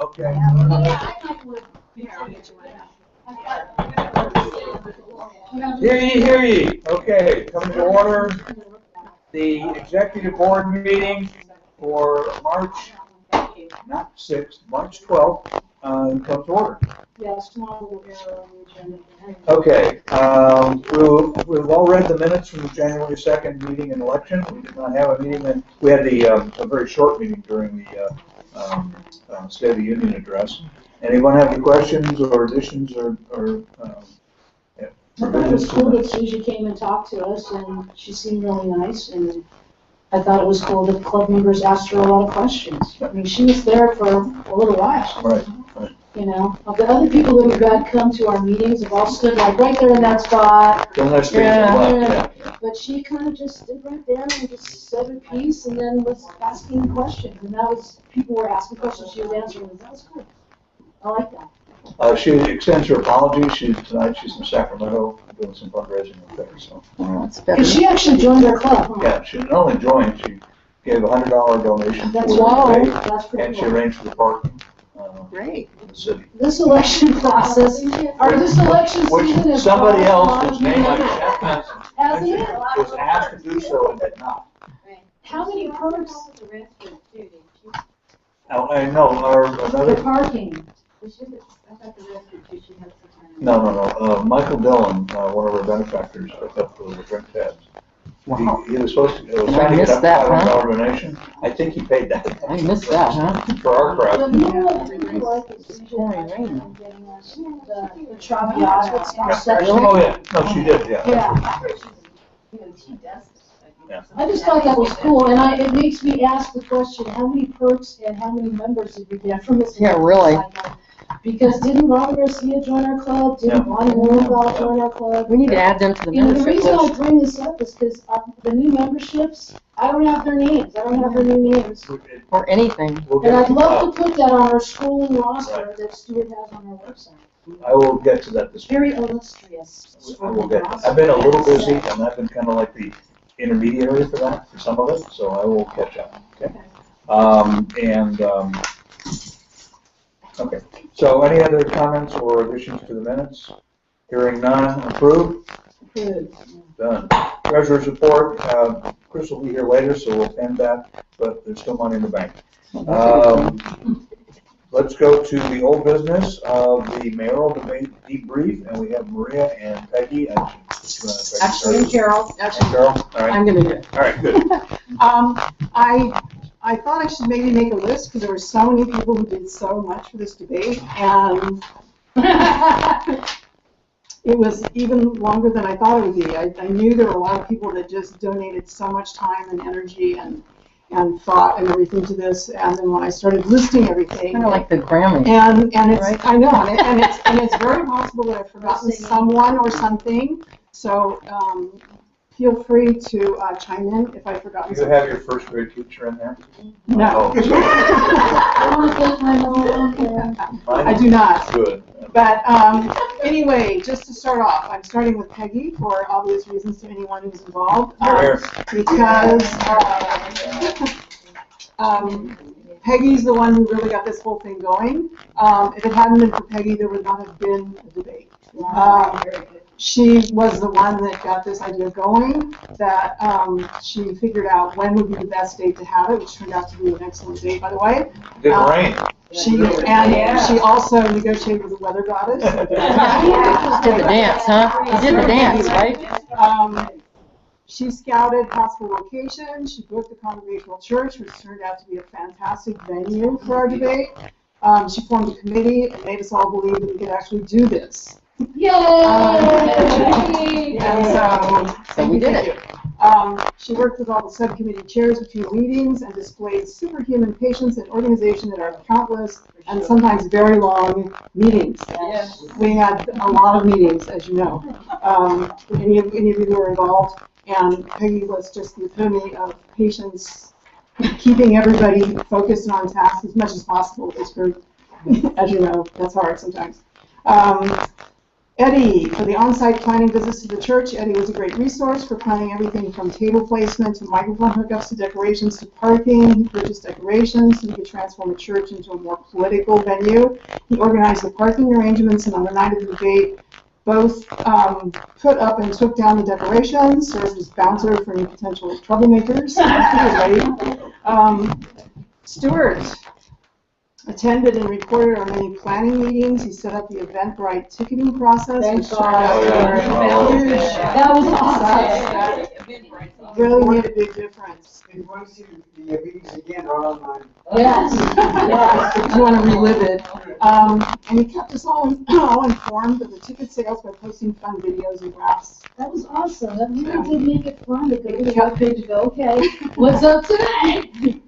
Okay. Hear ye. Okay, coming to order. The executive board meeting for March, not 6th, March 12th, comes to order. Yes, tomorrow we'll be on the agenda. Okay, we've all read the minutes from the January 2nd meeting and election. We did not have a meeting, and we had a very short meeting during the State of the Union address. Anyone have any questions or additions or I thought it was cool that Susie came and talked to us, and she seemed really nice, and I thought it was cool that club members asked her a lot of questions. I mean, she was there for a little while. Right. You know, the other people that we've had come to our meetings have all stood like right there in that spot. Yeah. But she kind of just stood right there and just said her piece, and then was asking questions, and that was, people were asking questions, she was answering them. That was cool. I like that. She extends her apologies. Tonight she's in Sacramento doing some fundraising up there. So. And she actually joined our club. Huh? Yeah, she not only joined, she gave a $100 donation That's for wow. the day, That's pretty and cool. she arranged for the parking. Great. In the city. This election process, or this election season is somebody else was was named like Jeff Benson. Was asked to do so and did not. How many perks? I know, The another. parking. No. Michael Dillon, one of our benefactors, picked up the drink tabs. Wow. He was supposed to. I missed that, $500 huh? donation. I think he paid that. I missed that, huh? For our crowd. The Traviata. Oh yeah, no, she did. Yeah. Yeah. I just thought that was cool, and it makes me ask the question: how many perks and how many members did we get from this? Yeah, really. Because didn't Ron Garcia join our club? Didn't Bonnie Lowenthal join our club? We need to add them to the You know, the membership reason I list. bring this up is because the new memberships, I don't have their names. I don't have their new names. Or anything. We'll And get I'd love to put that on our scrolling roster that Stuart has on our website. I will get to that this Very week. illustrious. I will get. I've been a little busy, and I've been kind of like the intermediary for that, for some of it. So I will catch up. Okay. Okay. So any other comments or additions to the minutes? Hearing none, approved? Approved. Done. Treasurer's report, Chris will be here later, so we'll end that, but there's still money in the bank. Let's go to the old business of the mayoral debate debrief, and we have Maria and Peggy. Actually, Carol. Carol? All right. I'm going to do it. All right, good. I thought I should maybe make a list because there were so many people who did so much for this debate, and it was even longer than I thought it would be. I knew there were a lot of people that just donated so much time and energy and thought and everything to this, and then when I started listing everything, Kind of like the Grammy. and it's Right. I know, and it's very possible that I've forgotten someone or something. So feel free to chime in if I've forgotten Do you something. have your first grade teacher in there? No. I want to thank my mom. I do not. Good. But anyway, just to start off, I'm starting with Peggy for obvious reasons to anyone who's involved. Because Peggy's the one who really got this whole thing going. If it hadn't been for Peggy, there would not have been a debate. She was the one that got this idea going, that she figured out when would be the best date to have it, which turned out to be an excellent date, by the way. Didn't rain. She also negotiated with the weather goddess. Did the dance, huh? You did the dance, right? She scouted possible locations. She booked the Congregational Church, which turned out to be a fantastic venue for our debate. She formed a committee and made us all believe that we could actually do this. Yay! And So we did it. She worked with all the subcommittee chairs between meetings and displayed superhuman patience and organization at our countless and sometimes very long meetings. Yes. We had a lot of meetings, as you know. Any of you who were involved, and Peggy was just the epitome of patience, keeping everybody focused and on task as much as possible with this group. As you know, that's hard sometimes. Eddie, for the on-site planning visits to the church, Eddie was a great resource for planning everything from table placement to microphone hookups to decorations to parking. He purchased decorations so he could transform the church into a more political venue. He organized the parking arrangements, and on the night of the debate, both put up and took down the decorations, served as bouncer for any potential troublemakers. Stuart attended and recorded our many planning meetings. He set up the Eventbrite ticketing process. Thank which God. That was awesome. really made a big difference. If you want to see the meetings again, they're online. Yes. Yes. If you want to relive it. And he kept us all informed of the ticket sales by posting fun videos and graphs. That was awesome. That really did make it fun to go to the webpage and go, okay, what's up today?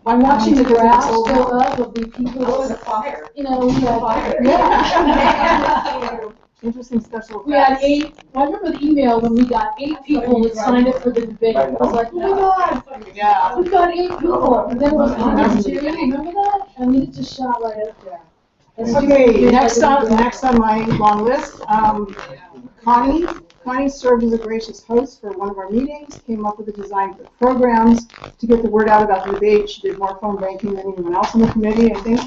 I'm watching the graphs go up of the people. Oh, the fire. You know, we had Fire. Yeah. Interesting special We had effects. 8, I remember the email when we got 8 people that signed up for the debate. I was like, oh my God, Yeah. we've got 8 people. And then it was 102, remember that? I mean, it just shot right up there. That's Okay, next on my long list, Connie. Connie served as a gracious host for one of our meetings, came up with a design for the programs to get the word out about the debate. She did more phone banking than anyone else on the committee, I think.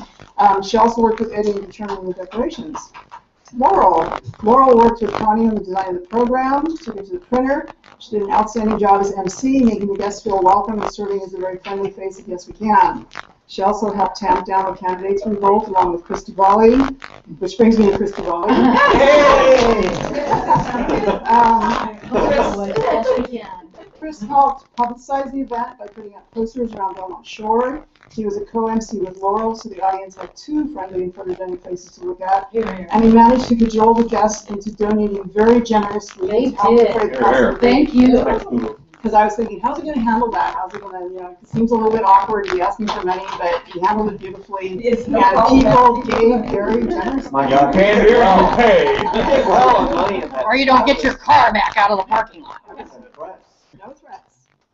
She also worked with Eddie in determining the decorations. Laurel worked with Connie on the design of the program, took it to the printer. She did an outstanding job as MC, making the guests feel welcome and serving as a very friendly face of Yes We Can. She also helped tamp down the candidates revolt along with Chris Duvali, which brings me to Chris Duvali. Chris helped publicize the event by putting up posters around Belmont Shore. He was a co-MC with Laurel, so the audience had 2 friendly and photogenic places to look at. And he managed to cajole the guests into donating very generously. They to help did. defray the cost of the Thank you. because I was thinking, how's he going to handle that? How's he going to, it seems a little bit awkward to be asking for money, but he handled it beautifully. It's no And problem. people gave very generously. My God, can't hear you, hey. Or you don't get your car back out of the parking lot. No threats.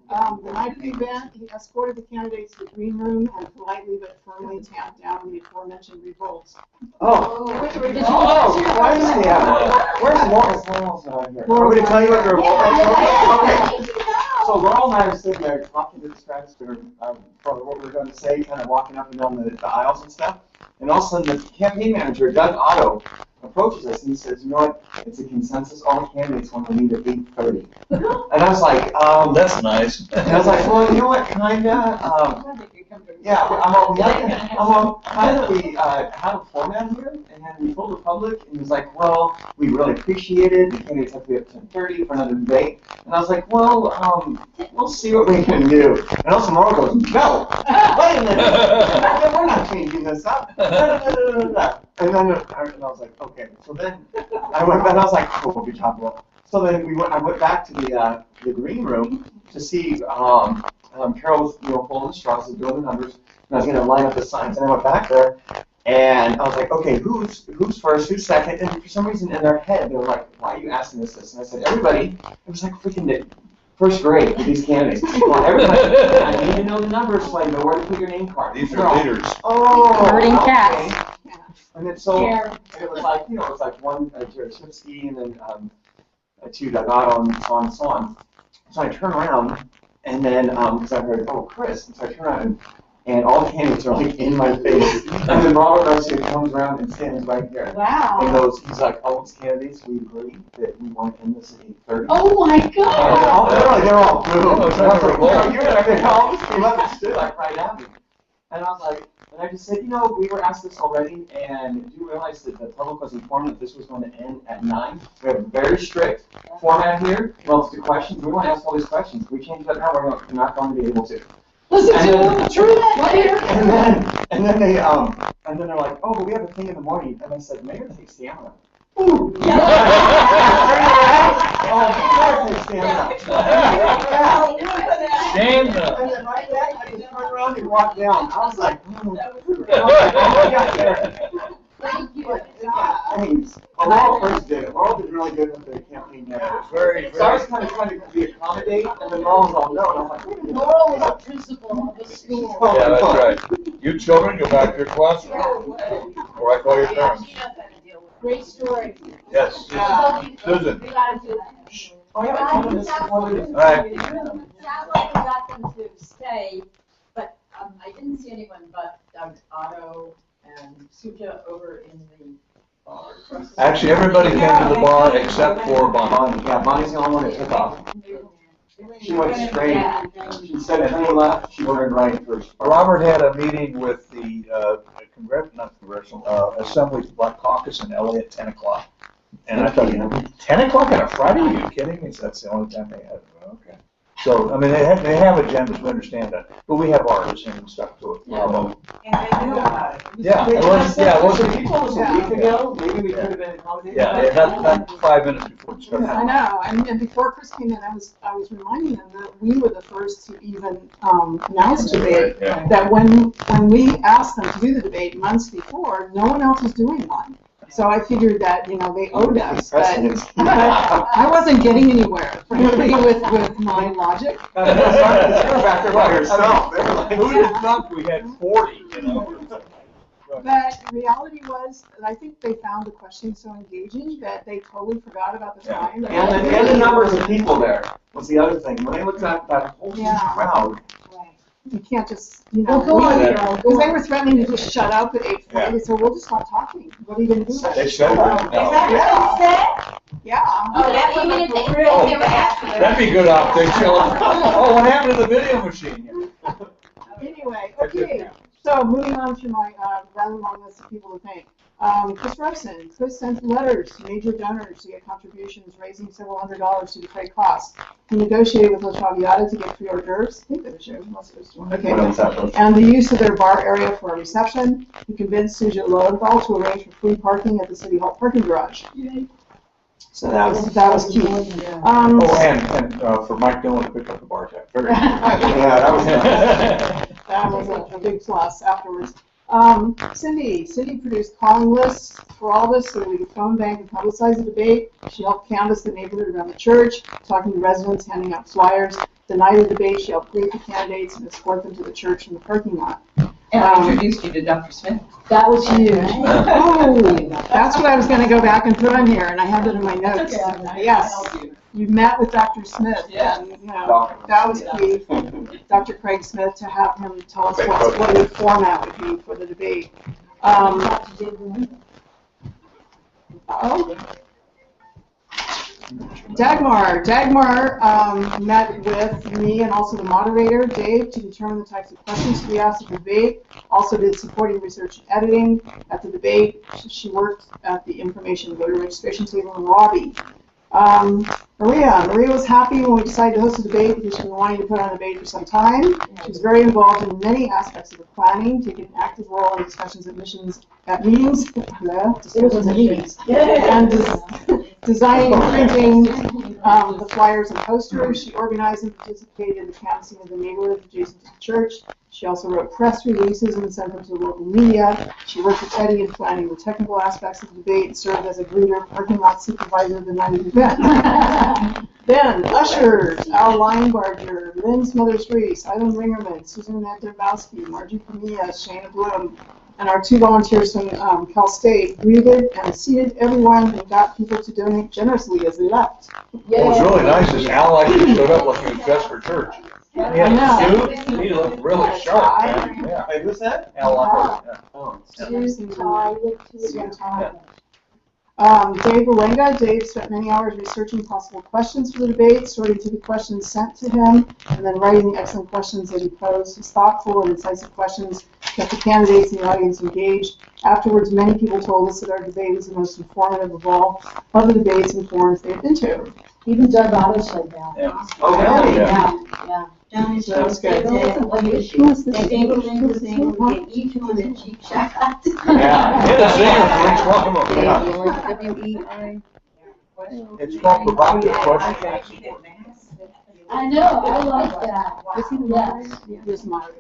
The night of the event, he escorted the candidates to the green room and politely but firmly tamped down the aforementioned revolts. Where's Laurel's not here? Laurel's Want me to tell you what the revolt Yeah. is? Okay. So Laurel and I are sitting there talking to the friends for what we're going to say, kind of walking up and down the aisles and stuff. And all of a sudden, the campaign manager, Doug Otto, approaches us and he says, you know what, it's a consensus, all candidates want to meet at 8:30. And I was like, That's nice. and I was like, well, you know what, kinda, yeah, kind of we have a format here, and then we told the public, and he was like, well, we really appreciate it, the candidates have to be up 10:30 for another debate. And I was like, well, we'll see what we can do. And also Laurel goes, no, wait a minute, we're not changing this up. And then I was like, okay. So then I went back, and I was like, cool, good job, Laurel. So then I went back to the green room to see Carol was pulling the straws and doing the numbers, and I was going to line up the signs. And I went back there, and I was like, okay, who's first, who's second? And for some reason in their head, they were like, why are you asking us this? And I said, everybody, it was like freaking first grade with these candidates. Come on, everybody, I need to know the numbers so I know where to put your name card. These are leaders. Oh, Herding okay. cats. And then so Yeah. it was like, it was like one Jared Shipsky and then 2 Dagato and so on and so on. So I turn around and then, because I heard, oh, Chris, and so I turn around and all the candidates are like in my face. And then Robert Garcia comes around and stands right here. And Wow. he's like, all these candidates, we agree that we want to end this at 8:30. Oh my God. They're all blue. Oh, it's like a revolt. You're like, they all just came up and stood like right at me. And I was like, and I just said, we were asked this already, and do you realize that the public was informed that this was going to end at 9? We have a very strict format here relative to questions. We want to ask all these questions. If we change that now, we're not going to be able to. Listen And to then- him. True that here. And then they're like, oh, but we have a thing in the morning. And I said, Mayor takes stamina. Ooh. Yeah. Oh, Mayor takes stamina. Shame. And then right back, I just turned around and walked down. I was like, Thank you. thanks. Well, Laurel first did it. Laurel did really good with the campaign manager. Very, So I was very. kind of trying to be accommodate, and then Laurel was all no, and I'm like, wait a minute. Laurel was the principal of the school. Yeah, that's right. You children, go back to your classroom, or I call your parents. Great story. Yes. Susan. We gotta do that. Oh, yeah, I told them this morning. All right. Sounds like we got them to stay, but I didn't see anyone but Otto and Suja over in the bar. Actually, everybody came to the bar except for Bonnie. Bonnie, yeah, Bonnie's the only one that took off. She went straight. She said if he left, she wanted right first. Robert had a meeting with the Assembly Black Caucus in LA at 10 o'clock. And I thought, 10 o'clock on a Friday? Are you kidding me? So that's the only time they had it. Okay. So, I mean, they have agendas, we understand that, but we have ours and stuck to it. Bravo. And they knew about it. Yeah, it was, yeah, it was. So you told us a week ago, maybe we could have been accommodated. Yeah, not 5 minutes before it started. I know, and before Chris came in, I was reminding him that we were the first to even announce the debate. Yeah. That when we asked them to do the debate months before, no one else was doing one. So I figured that, they owed us, but I wasn't getting anywhere, frankly, with my logic. Back there by yourself. Who would have thought we had 40, But the reality was, I think they found the questions so engaging that they totally forgot about the time. And the numbers of people there was the other thing. When they looked at that whole huge crowd. You can't just, Well, go on, Carol. because they were threatening to just shut up at 8:40. Yeah. They said, we'll just stop talking. What are you going to do? They said that? No. Yeah. Oh, that's even if they were asking. That'd be good optics. Oh, what happened to the video machine? Anyway, okay. So moving on to my rather long list of people to thank. Chris Robson. Chris sent letters to major donors to get contributions, raising several $100s to defray costs. He negotiated with La Traviata to get free hors d'oeuvres. I think that was you. Okay. And the use of their bar area for a reception. He convinced Suja Lowenthal to arrange for free parking at the City Hall parking garage. So that was key. And for Mike Dillon to pick up the bar tab. Very good. Yeah, that was nice. That was a big plus afterwards. Cindy produced calling lists for all of us so that we could phone bank and publicize the debate. She helped canvass the neighborhood around the church, talking to residents, handing out flyers. The night of the debate, she helped greet the candidates and escort them to the church from the parking lot. And I introduced you to Dr. Smith. That was huge. Oh, that's what I was going to go back and put on here, and I have it in my notes. Yes, you met with Dr. Smith, and that was key. Dr. Craig Smith, to have him tell us what the format would be for the debate. Dagmar met with me and also the moderator, Dave, to determine the types of questions to be asked at the debate. Also did supporting research and editing at the debate. She worked at the information voter registration table in the lobby. Maria was happy when we decided to host a debate because she's been wanting to put on a debate for some time. She's very involved in many aspects of the planning, taking an active role in discussions at meetings, and designing and printing the flyers and posters. She organized and participated in the canvassing of the neighborhood adjacent to the church. She also wrote press releases and sent them to the local media. She worked with Eddie in planning the technical aspects of the debate and served as a greeter, parking lot supervisor the night of the event. Then, ushers, Al Linebarger, Lynn Smothers-Reese, Eileen Ringerman, Susan Nedrowski, Margie Pamilla, Shana Bloom, and our 2 volunteers from Cal State greeted and seated everyone and got people to donate generously as they left. What was really nice is Al actually showed up like he was dressed for church. He had a suit, he looked really sharp, man. Yeah. Hey, who's that? Al Linebarger, Dave Walenga. Dave spent many hours researching possible questions for the debate, sorting through the questions sent to him, and then writing the excellent questions that he posed. His thoughtful and incisive questions kept the candidates and the audience engaged. Afterwards, many people told us that our debate was the most informative of all of the debates and forums they've been to. Even Doug Otto said that. Yeah. Oh, really? Yeah. So that was good. They dangled in the thing, we gave each one a cheap shot. Yeah, hit a zinger for each one of them. Yeah. W-E-I. It's called provocative questions. I know, I like that. Yes. Just moderator,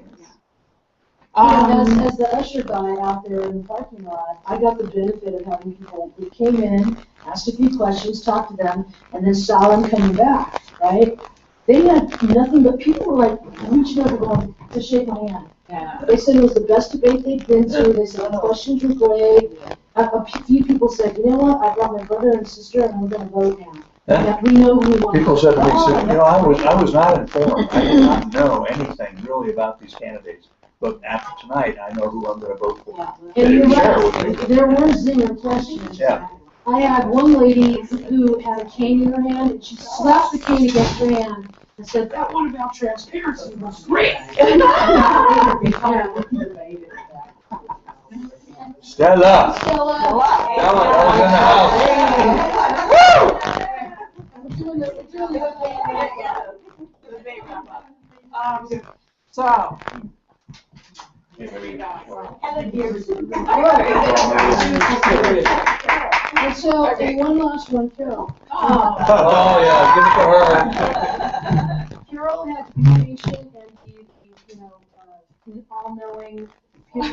As the usher guy out there in the parking lot, I got the benefit of having people who came in, asked a few questions, talked to them, and then saw them coming back, right? They had nothing but people were like reaching over going to shake my hand. Yeah. They said it was the best debate they'd been to. They said the questions were great. A few people said, you know what, I brought my brother and sister and I'm gonna vote now. Yeah, we know who we want. People said to me, I was not informed. I did not know anything really about these candidates. But after tonight, I know who I'm gonna vote for. And you're Share with me. right, there were zinger questions. Yeah. I had one lady who had a cane in her hand, and she slapped the cane against her hand and said, that one about transparency was great. Stella. Stella. Stella's in the house. So. And so, and one last one, Carol. Oh, yeah, give it to her. Carol had to be patient and be all-knowing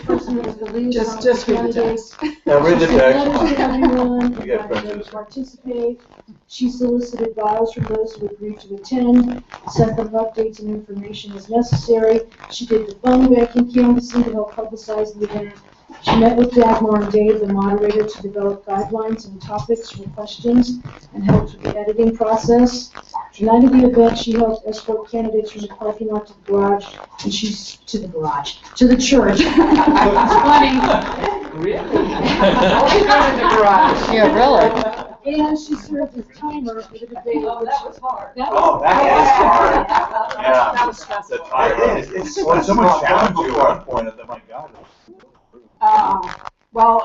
person who was the lead. Just read the text. Now read the She sent letters text. to everyone, You get invited them prejudice. to participate. She solicited bios from those who agreed to attend, sent them updates and information as necessary. She did the phone banking canvassing to help publicize the event. She met with Dagmar and Dave, the moderator, to develop guidelines and topics for questions and helped with the editing process. The night of the event, she helped escort candidates from the parking lot to the garage, and she's to the church. It's funny. Yeah, really? And she served as timer for the debate. Oh, that was hard. Oh, that is hard. That Yeah. was stressful. The timer. When someone challenged you at one point, I thought, my God. Well,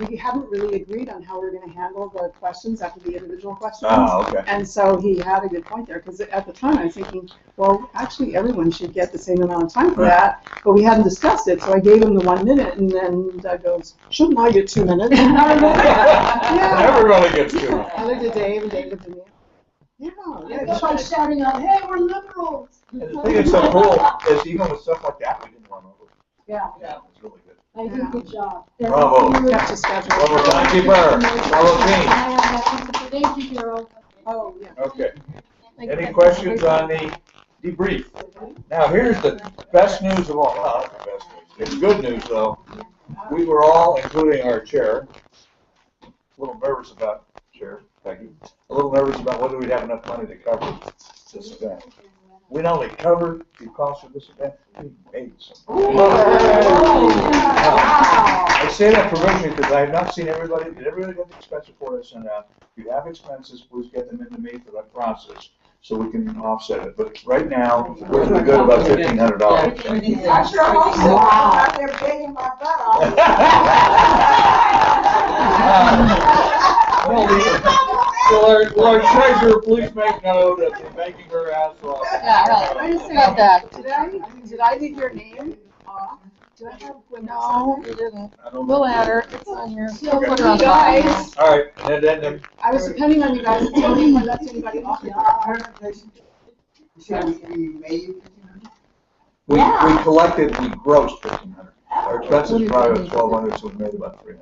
we haven't really agreed on how we're going to handle the questions after the individual questions. Oh, okay. And so he had a good point there, because at the time I was thinking, well, actually everyone should get the same amount of time for that, but we hadn't discussed it, so I gave him the 1 minute, and then Doug goes, shouldn't I get 2 minutes? Yeah. Everybody gets to it. I looked at Dave, and Dave looked at me. Yeah, It's like shouting out, hey, we're liberals. And the thing that's so cool is even with stuff like that, we didn't run over. Yeah, It's really good. I did a good job. Bravo. kept to schedule. One more timekeeper. Bravo team. Thank you, Carol. Oh, yeah. Okay. Any questions on the debrief? Now, here's the best news of all. Well, not the best news. It's good news, though. We were all, including our chair, a little nervous about, Chair, thank you, a little nervous about whether we'd have enough money to cover this event. We not only covered the cost of this event, we made some. I say that provisionally because I have not seen everybody, did everybody get the expense report I sent out? If you have expenses, please get them into me for that process, so we can offset it. But right now, we're pretty good about $1,500. I sure hope so. I'm out there begging my butt off. Will our treasurer please make note of the making her ass off? Yeah, Wait a really. second. About that. Did I leave your name? Did I have? No, you didn't. I don't We'll know. add her. It's on your. So Put for her on you the bottom. guys, All right, and then, I was depending on you guys to tell me if I left anybody off. we collected, we grossed 1,500. Our expenses probably was 1,200, so we made about 300,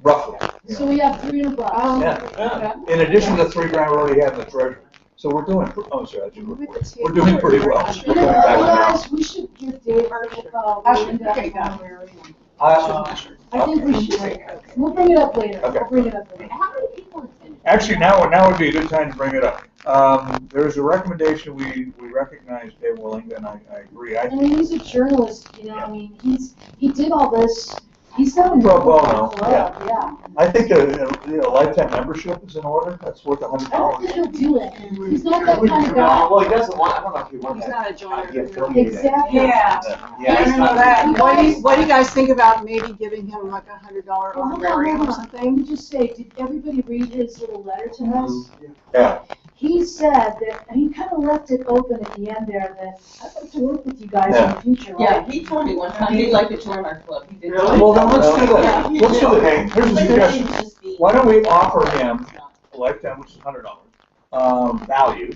roughly. you So know. we have $300. Yeah. In addition to the $3,000 we already had in the treasury. So we're doing, oh, sorry, I didn't report. We're doing pretty well. You know, guys, we should give Dave Linda Okay, got I think we should. We'll bring it up later. Okay. We'll bring it up later. How many people attended? Actually, now would be a good time to bring it up. There's a recommendation, we recognize Dave Willinga, and I agree. I mean, he's a journalist, you know, I mean, he did all this, he's not a Pro bono, club, yeah. I think a lifetime membership is in order. That's worth I don't think $100. he'll do it. He's not that kind of guy. Well, he doesn't want, I don't know if he wants He's that. not a joiner. Get affiliated. Exactly. Yeah. Yeah, he's not. What do you guys think about maybe giving him like $100 Well, hold honorarium on. or Let something? me just say, did everybody read his little letter to us? Yeah. He said that, and he kind of left it open at the end there, that I'd like to work with you guys in the future, Yeah, right? he told me one time he'd like to join our club. He did. Well, then let's do that. Let's do it. Here's a suggestion. Why don't we offer him a lifetime, which is $100, value,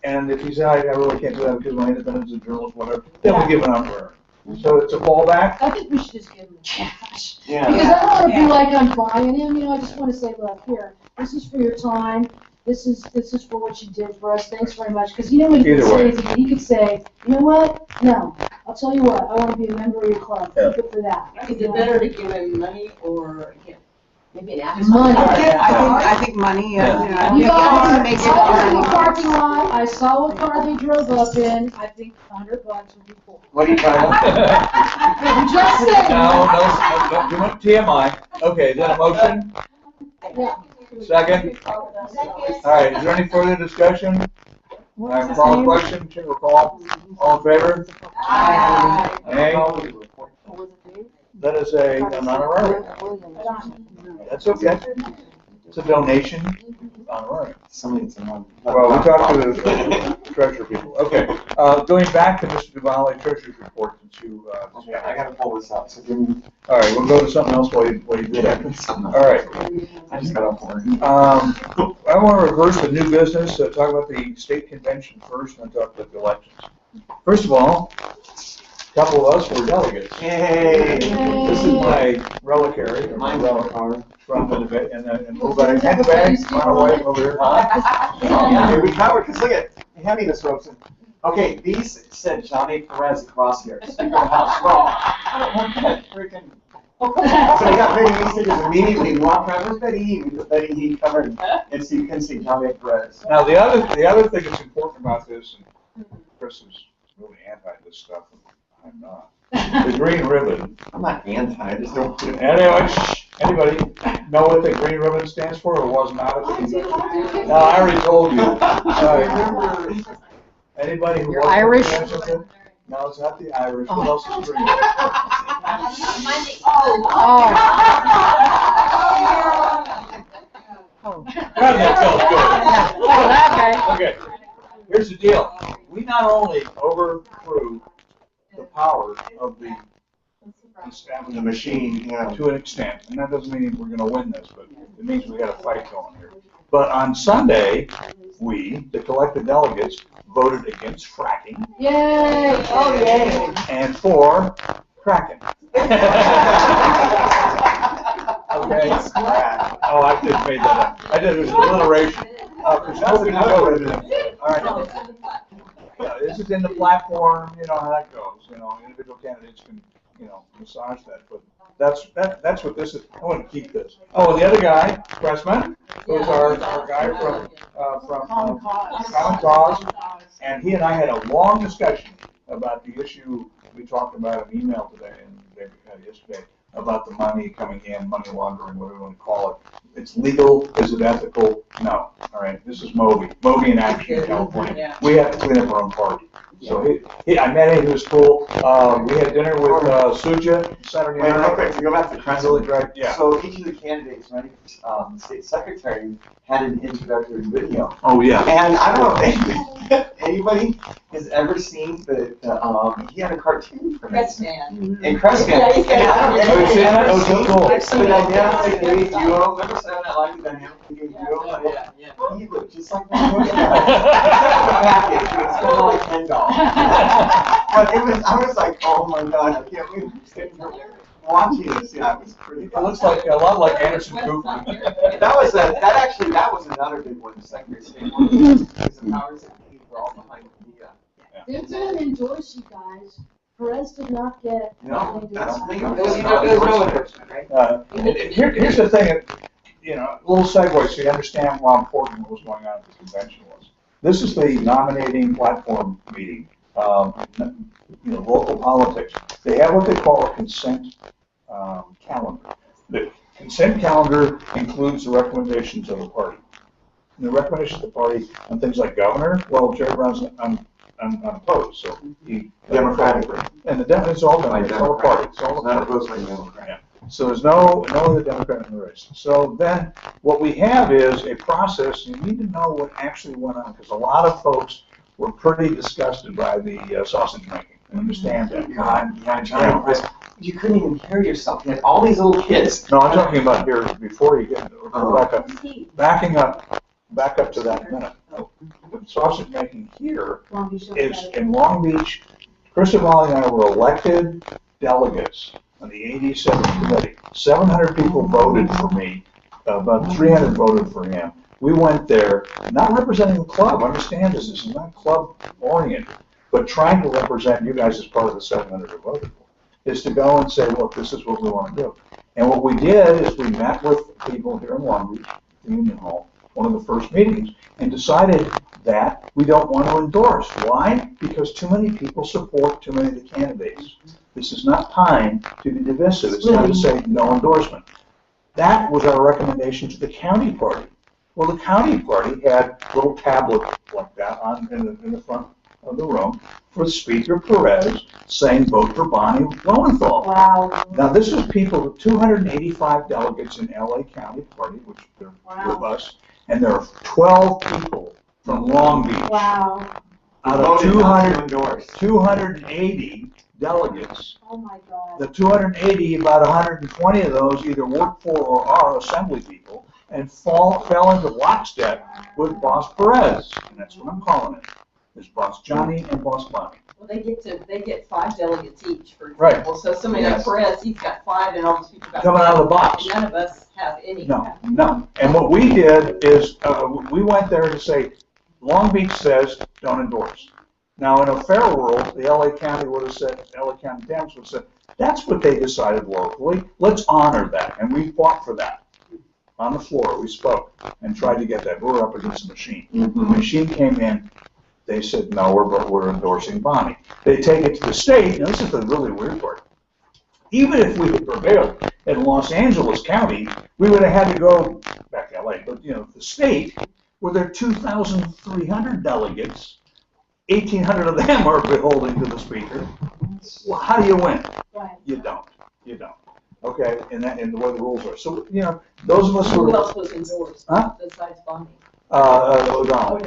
and if he says, I really can't do that because my independence as a journalist, whatever, then we give an honorarium. So it's a fallback. I think we should just give him the cash. Yeah. Because I don't want to be like I'm buying him, you know, I just want to say, look, here, this is for your time, this is for what you did for us, thanks very much. Because you know what he could Either say, way. is he could say, you know what, no, I'll tell you what, I want to be a member of your club, Yeah. thank you for that. Is it better to give him money or a gift? Maybe an Money. I think money, yeah. You guys, Makes I was in the it parking lot, I saw what car they drove up in, I think $100 would be cool. What are you trying to? I'm just saying. No, too much TMI. Okay, is that a motion? Yeah. Second? All right, is there any further discussion? All right, call the question, Chair will call. All in favor? Aye. Nay? That is an honorarium. That's okay. It's a donation. Honorarium. Somebody's on. Well, we talked to the treasurer people. Okay, going back to Mr. Duvalli, treasurer's report, since you, Okay, I gotta pull this out, so give me. all right, we'll go to something else while you do that. All right. I just got off work. I want to reverse the new business, talk about the state convention first, and then talk about the elections. First of all, a couple of us were delegates. Yay! This is my reliquary, or my relic from the debate, and move back, hand back, run away over here. Yeah, we covered, because look at, hand me this, Robeson. Okay, these said Johnny Perez across here. Speaker of the House, wrong. Freaking. So we got Betty E stickers immediately. We walked around with Betty E. Betty E covered, and so you can see Johnny Perez. Now, the other thing that's important about this, and Chris is really anti this stuff, and I'm not. The green ribbon. I'm not anti, I just don't. Anyway, anybody know what the green ribbon stands for, or was not at the convention? No, I already told you. Anybody who You're wasn't Irish? at the convention? No, it's not the Irish. What else is green? That felt good. Oh, okay. Okay, here's the deal. We not only overthrew the power of the The machine, yeah. to an extent, and that doesn't mean we're gonna win this, but it means we got a fight going here. But on Sunday, we, the collected delegates, voted against fracking Yay, oh yay. and for Kraken. Okay? Oh, I just made that up. I did, it was alliteration. All right. Yeah, this is in the platform, you know how that goes, you know, individual candidates can, you know, massage that, but that's what this is. I want to keep this. Oh, and the other guy, Pressman, who's our guy from Common Cause, and he and I had a long discussion about the issue we talked about in email today and yesterday about the money coming in, money laundering, whatever you want to call it. It's legal, is it ethical? No. All right, this is Moby in action in California. We have to clean up our own party. So I met him, he was cool. We had dinner with Suja Saturday Wait, real night. quick, to go back to Really great, yeah. So each of the candidates running for state secretary had an introductory video. Oh, yeah. And I don't know if anybody has ever seen he had a cartoon for Chris me. man. And Crestman. Yeah, he's got- And I don't know if Oh, you see that? anybody Oh, so cool. I've seen that dynamic game duo. Remember Saturday Night Live, the dynamic game duo? Yeah, yeah. He looked just like that. It's still like $10. But I was like, oh my god, I can't believe I'm sitting here watching this. Yeah, it was pretty It looks like a lot like Anderson Cooper. That was another big one, the Secretary of State. Because the powers that be were all behind the They didn't endorse you guys. Perez did not get. No, I don't think There was no endorsement, right? Here's the thing, you know, a little segue so you understand how important what was going on at the convention was. This is the nominating platform meeting, you know, local politics. They have what they call a consent calendar. The consent calendar includes the recommendations of the party. And the recommendations of the party on things like governor, well, Jerry Brown's unopposed, so he. Democratic. And the Democrats, all Democrats, it's all a party, it's all a Not party. opposed by Democrat. Yeah. So there's no other Democrat in the race. So then what we have is a process, you need to know what actually went on, because a lot of folks were pretty disgusted by the sausage making. I understand that. Yeah, Johnny Chris, you couldn't even hear yourself. You had all these little kids. No, I'm talking about here before you get backing up to that minute. The sausage making here is in Long Beach. Chris Duvalli and I were elected delegates on the 87 committee. 700 people voted for me. About 300 voted for him. We went there, not representing the club. Understand this is not club oriented, but trying to represent you guys as part of the 700 who voted for. Is to go and say, look, this is what we want to do. And what we did is we met with people here in Long Beach, the Union Hall, one of the first meetings, and decided that we don't want to endorse. Why? Because too many people support too many of the candidates. This is not time to be divisive. It's time to say no endorsement. That was our recommendation to the county party. Well, the county party had a little tablet like that in the front of the room for Speaker Perez saying vote for Bonnie Lowenthal. Wow. Now, this is people, 285 delegates in LA County Party, which they're with us, and there are 12 people from Long Beach. Wow. Out of 280 delegates, Oh my God. the 280, about 120 of those either work for or are assembly people, and fell into lockstep with Boss Perez, and that's what I'm calling it. There's Boss Johnny and Boss Bonnie. Well, they get 5 delegates each, for Right. example. So somebody like Perez, he's got 5, and all these people got Coming 5. out of the box. None of us have any. No. And what we did is we went there to say, Long Beach says don't endorse. Now, in a fair world, the LA County would have said, LA County Dems would have said, that's what they decided locally. Let's honor that. And we fought for that. On the floor, we spoke and tried to get that. We were up against the machine. The machine came in. They said, no, we're endorsing Bonnie. They take it to the state. Now, this is the really weird part. Even if we had prevailed in Los Angeles County, we would have had to go back to LA. But, the state, where there are 2,300 delegates, 1,800 of them are beholden to the speaker. Well, how do you win? Right. You don't. Okay, and the way the rules are. So, those of us who Who are, else was endorsed besides Bonnie? O'Donnell,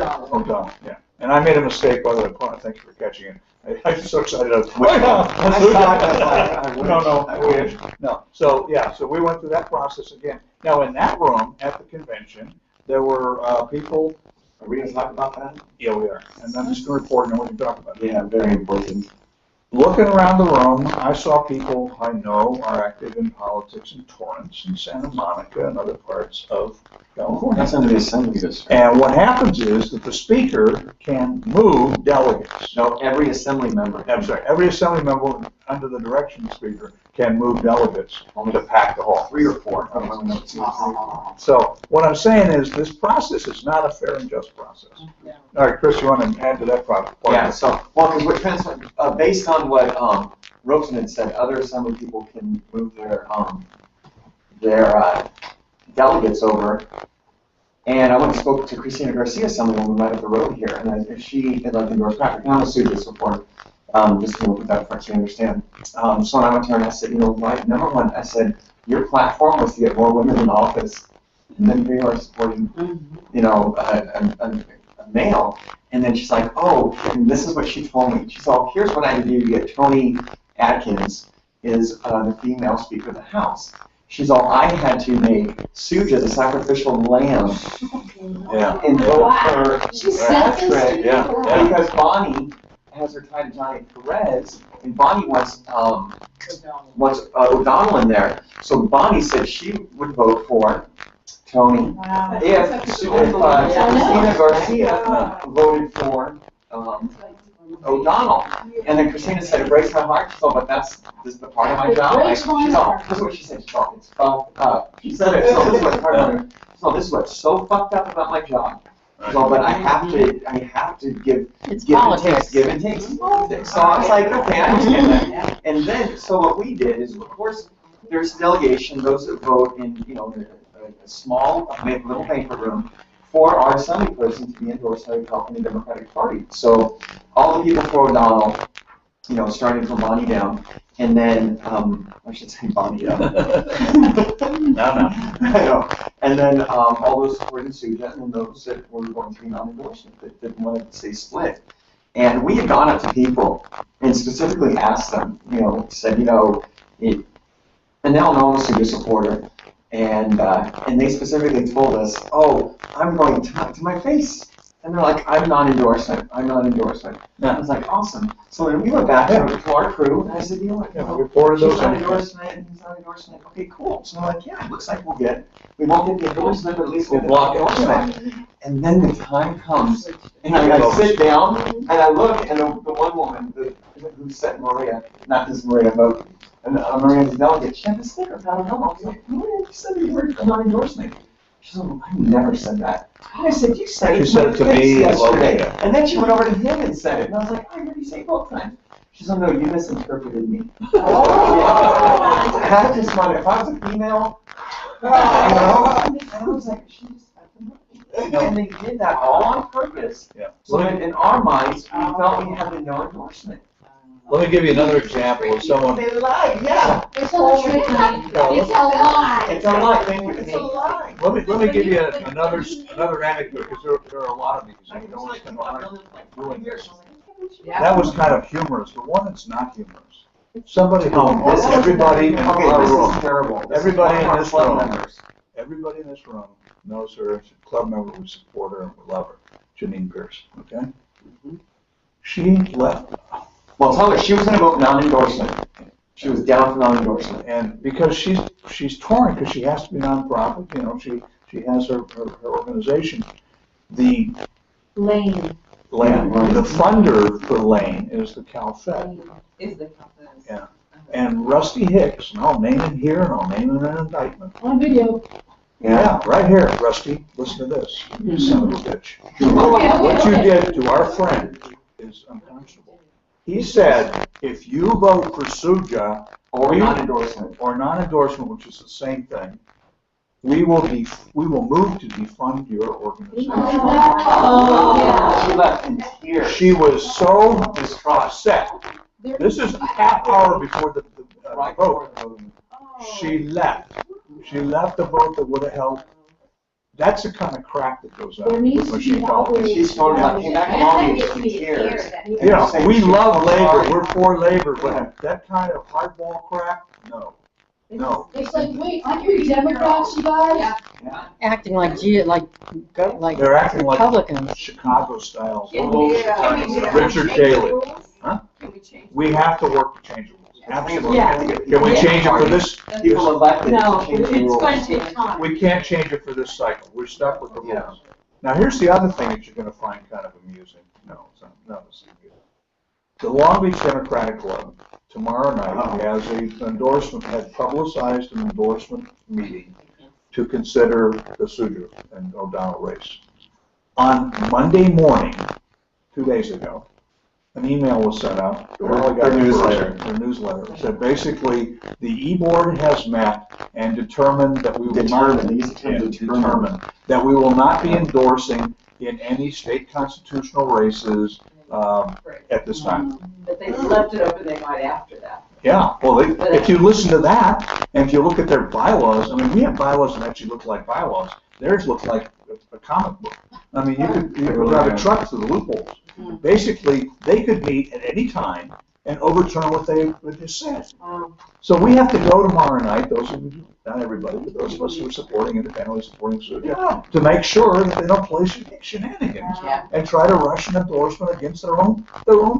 yeah. And I made a mistake, by the way, thank you for catching it. I'm so excited. No. So we went through that process again. Now, in that room at the convention, there were people. Are we going to talk about that? Yeah, we are. And I'm just going to report and then we can talk about it. Yeah, very important. Looking around the room, I saw people I know are active in politics in Torrance and Santa Monica and other parts of California. That's under the assembly district. And what happens is that the speaker can move delegates. No, every assembly member. I'm sorry, every assembly member, under the direction of the speaker, can move delegates to pack the hall. 3 or 4. I don't know. So what I'm saying is this process is not a fair and just process. Yeah. All right, Chris, you want to add to that process? Yeah, so, because we're based on what Rosen had said, other assembly people can move their delegates over. And I went and spoke to Christina Garcia, Assemblywoman right up the road here, and she had endorsed Patrick. Now I'm a student support, just to put that front so you understand. So I went to her and I said, number one, I said, your platform was to get more women in office, and then you are supporting, a male. And then she's like, oh, and this is what she told me. She said, oh, here's what I had to do to get Tony Atkins, is the female Speaker of the House. She's all, I had to make Suja the sacrificial lamb and vote for Patrick. Yeah. Because Bonnie has her tie to Johnny Perez, and Bonnie wants O'Donnell in there. So Bonnie said she would vote for Tony if Christina Garcia voted for O'Donnell. And then Christina said, it breaks my heart. She said, but this is the part of my job. This is what she said. She said, it's fucked up. She said it. So this is what's part of my, so this is what's so fucked up about my job. So, but I have to give and take. So I was like, okay, I understand that. And then, so what we did is, of course, there's a delegation, those that vote in, a small, little banquet room, for our assembly person to be endorsed by the California Democratic Party. So all the people for O'Donnell, starting from Bonnie down, and then, I should say Bonnie down. No. I know. And then all those who were in Suja, and those that were going to be non-endorsement, that didn't want to stay split. And we had gone up to people and specifically asked them, said, and they all know I'm a Suja supporter. And they specifically told us, oh, I'm going to my face. And they're like, I'm non-endorsement. Yeah. I was like, awesome. So then we went back to our crew, and I said, we reported those. He's non-endorsement. Okay, cool. So they're like, yeah, it looks like we won't get the endorsement, but at least we'll block endorsement. And then the time comes, and I sit down, and I look, and the one woman who said Maria, not this Maria, but And Marianne's delegate, she had the sticker found home. I was like, you said you were not endorsing me. She said, I never said that. And I said, you said it. She said it to me yesterday. yeah. And then she went over to him and said it. And I was like, I heard you say it both times. She said, no, you misinterpreted me. And I just wanted, if I was a female, you know, and I was like, she just and they did that all on purpose. Yeah. So in our minds, we felt we had no endorsement. Let me give you another example of someone. They lied, yeah. It's all true. It's a lie. It's a lie, thank you. It's a lie. Let me give you another anecdote, because there are a lot of these. I don't understand why I'm doing this. That was kind of humorous, but one that's not humorous. Somebody who everybody in our room, everybody in this room knows her. She's a club member. We support her and we love her. Janine Pierce. Okay. She left. Well, tell her she was going to vote non-endorsement. She was down for non-endorsement. And because she's torn, because she has to be nonprofit, you know, she has her organization. The Lane. the funder for Lane is the Cal Fed. Is the company. Yeah. And Rusty Hicks, and I'll name him here and I'll name him in an indictment. On video. Yeah, right here, Rusty, listen to this, you son of a bitch. What you did to our friend is unconscionable. He said, if you vote for Suja, Or non-endorsement. or non-endorsement, which is the same thing, we will move to defund your organization. She left in tears. She was so upset. This is a half hour before the vote. She left. She left the vote that would have helped. That's the kind of crap that goes on There needs to when be she calls. outrage. She's sort of like, came back home in tears. You know, we love labor, we're for labor, but that kind of hardball crap, no. No. It's like, wait, aren't you Democrats, you guys? Acting like They're acting like Republicans. Chicago style. Yeah. Richard Daley. Huh? Can we change? We have to work to change the rules. Absolutely. Yeah. Can we change it for this? People elected No, to change the it's rules. going to take time. We can't change it for this cycle. We're stuck with the Yeah. rules. Now, here's the other thing that you're gonna find kind of amusing. No, it's not, no, it's not good. The Long Beach Democratic Club tomorrow night has had publicized an endorsement meeting to consider the Suja and O'Donnell race. On Monday morning, 2 days ago, an email was sent out. Their newsletter. Their newsletter. It said basically, the E-Board has met and determined that we will not, determined that we will not be endorsing in any state constitutional races at this time. But they left it open, they might after that. Yeah, well, if you listen to that, and if you look at their bylaws, I mean, we have bylaws that actually look like bylaws. Theirs looks like a comic book. I mean, you could drive a truck through the loopholes. Basically, they could meet at any time and overturn what they just said. So we have to go tomorrow night, those of you, not everybody, but those of us who are supporting, independently supporting Suja, to make sure that they don't play shenanigans and try to rush an endorsement against their own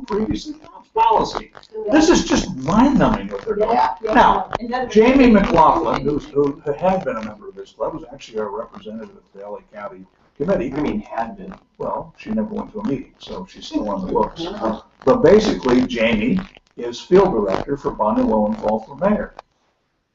previously announced policy. This is just mind-numbing what they're doing. Now, Jamie McLaughlin, who had been a member of this club, was actually our representative at the LA County Committee. I mean, had been. Well, she never went to a meeting, so she's still on the books. But basically, Jamie is field director for Bonnie Lowenthal for mayor.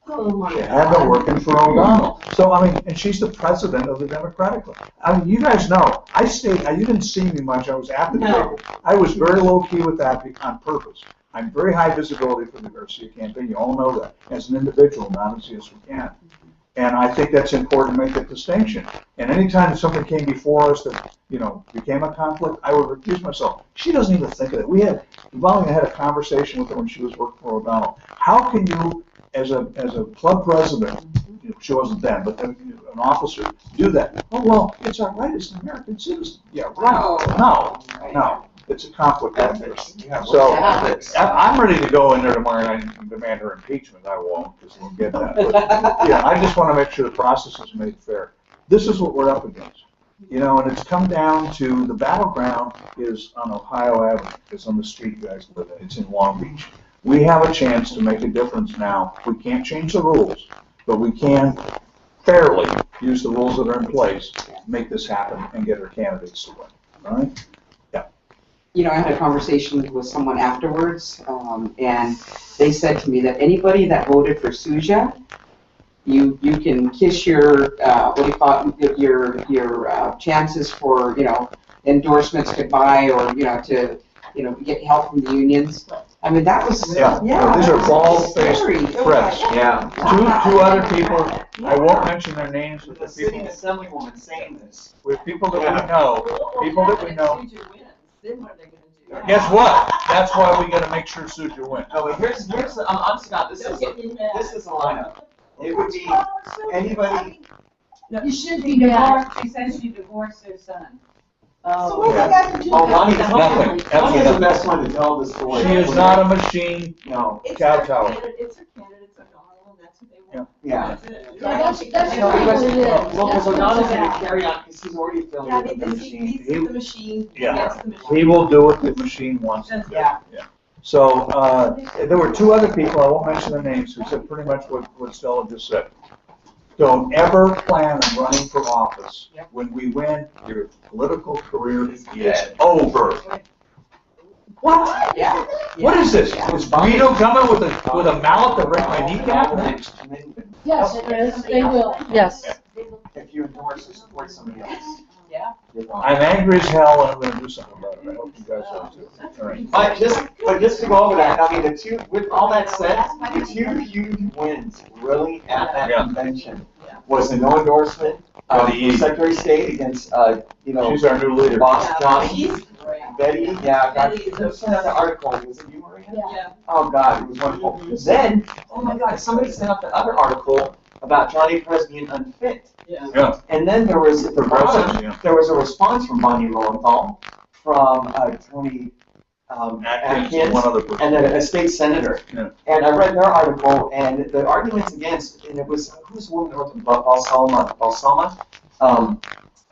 She had been working for O'Donnell. So, I mean, and she's the president of the Democratic Club. I mean, you guys know, you didn't see me much, I was at the table. I was very low-key with that on purpose. I'm very high visibility for the Garcia campaign, you all know that, as an individual, not as we can. And I think that's important to make that distinction. And anytime something came before us that, you know, became a conflict, I would recuse myself. She doesn't even think of it. Molly had a conversation with her when she was working for O'Donnell. How can you, as a club president, you know, she wasn't then, but an officer, do that? Oh, well, it's our right as an American citizen. Yeah, right. No. It's a conflict of interest. So I'm ready to go in there tomorrow night and demand her impeachment. I won't, because we'll get that. But, yeah, I just want to make sure the process is made fair. This is what we're up against. You know, and it's come down to the battleground is on Ohio Avenue. It's on the street you guys live in. It's in Long Beach. We have a chance to make a difference now. We can't change the rules, but we can fairly use the rules that are in place, make this happen, and get our candidates to win. All right? I had a conversation with someone afterwards, and they said to me that anybody that voted for Suja, you can kiss your, what do you call it, your chances for, endorsements goodbye, or, to, get help from the unions. I mean, that was, Yeah. These are bald-faced scary. threats. Yeah. Two other people, I won't mention their names, but The the sitting people, assemblywoman saying this. with people that we know, people that we know. Then what are they gonna do? Guess what? That's why we gotta make sure Suja wins. No, but here's the, honest to God, this is a lineup. It would be anybody. You should be mad. She says she divorced her son. So what's that got to do? Oh, Bonnie's Nothing. Bonnie is the best one to tell the story. She is not a machine No. kowtower. It's her candidates, O'Donnell, and that's what they want. Yeah. That's it. That's No, what because, it is. well, because That's what O'Donnell's it's gonna about. carry on, because he's already filmed Yeah, with the because he machine. needs the machine, he Yeah. gets the machine. He will do what the machine wants him to do. Yeah. So, there were two other people, I won't mention their names, who said pretty much what Stella just said. Don't ever plan on running for office. When we win, your political career is over. What? Yeah. What is this? Is Guido coming with a mallet to break my kneecap next? Yes, it is, they will. Yes. If you endorse or support somebody else. Yeah. You're wrong. I'm angry as hell and I'm gonna do something about it. I hope you guys are too. All right. But just to go over that, I mean, with all that said, the two huge wins really at that Yeah. convention was the no endorsement Betty. of Secretary of State against, She's our new leader. Boss Johnny. She's great. Betty, yeah, God, Betty is- there was another article, was it you, Maria? Yeah. Oh, God, it was wonderful. Then, oh my God, somebody sent out the other article about Johnny Perez being unfit. Yeah. And then there was Yeah. there was a response from Bonnie Lowenthal, from Tony Atkins and Atkins, one other person. and then a state senator. Yeah. And I read their article, and the arguments against, and it was, who's the woman who wrote the Balsama?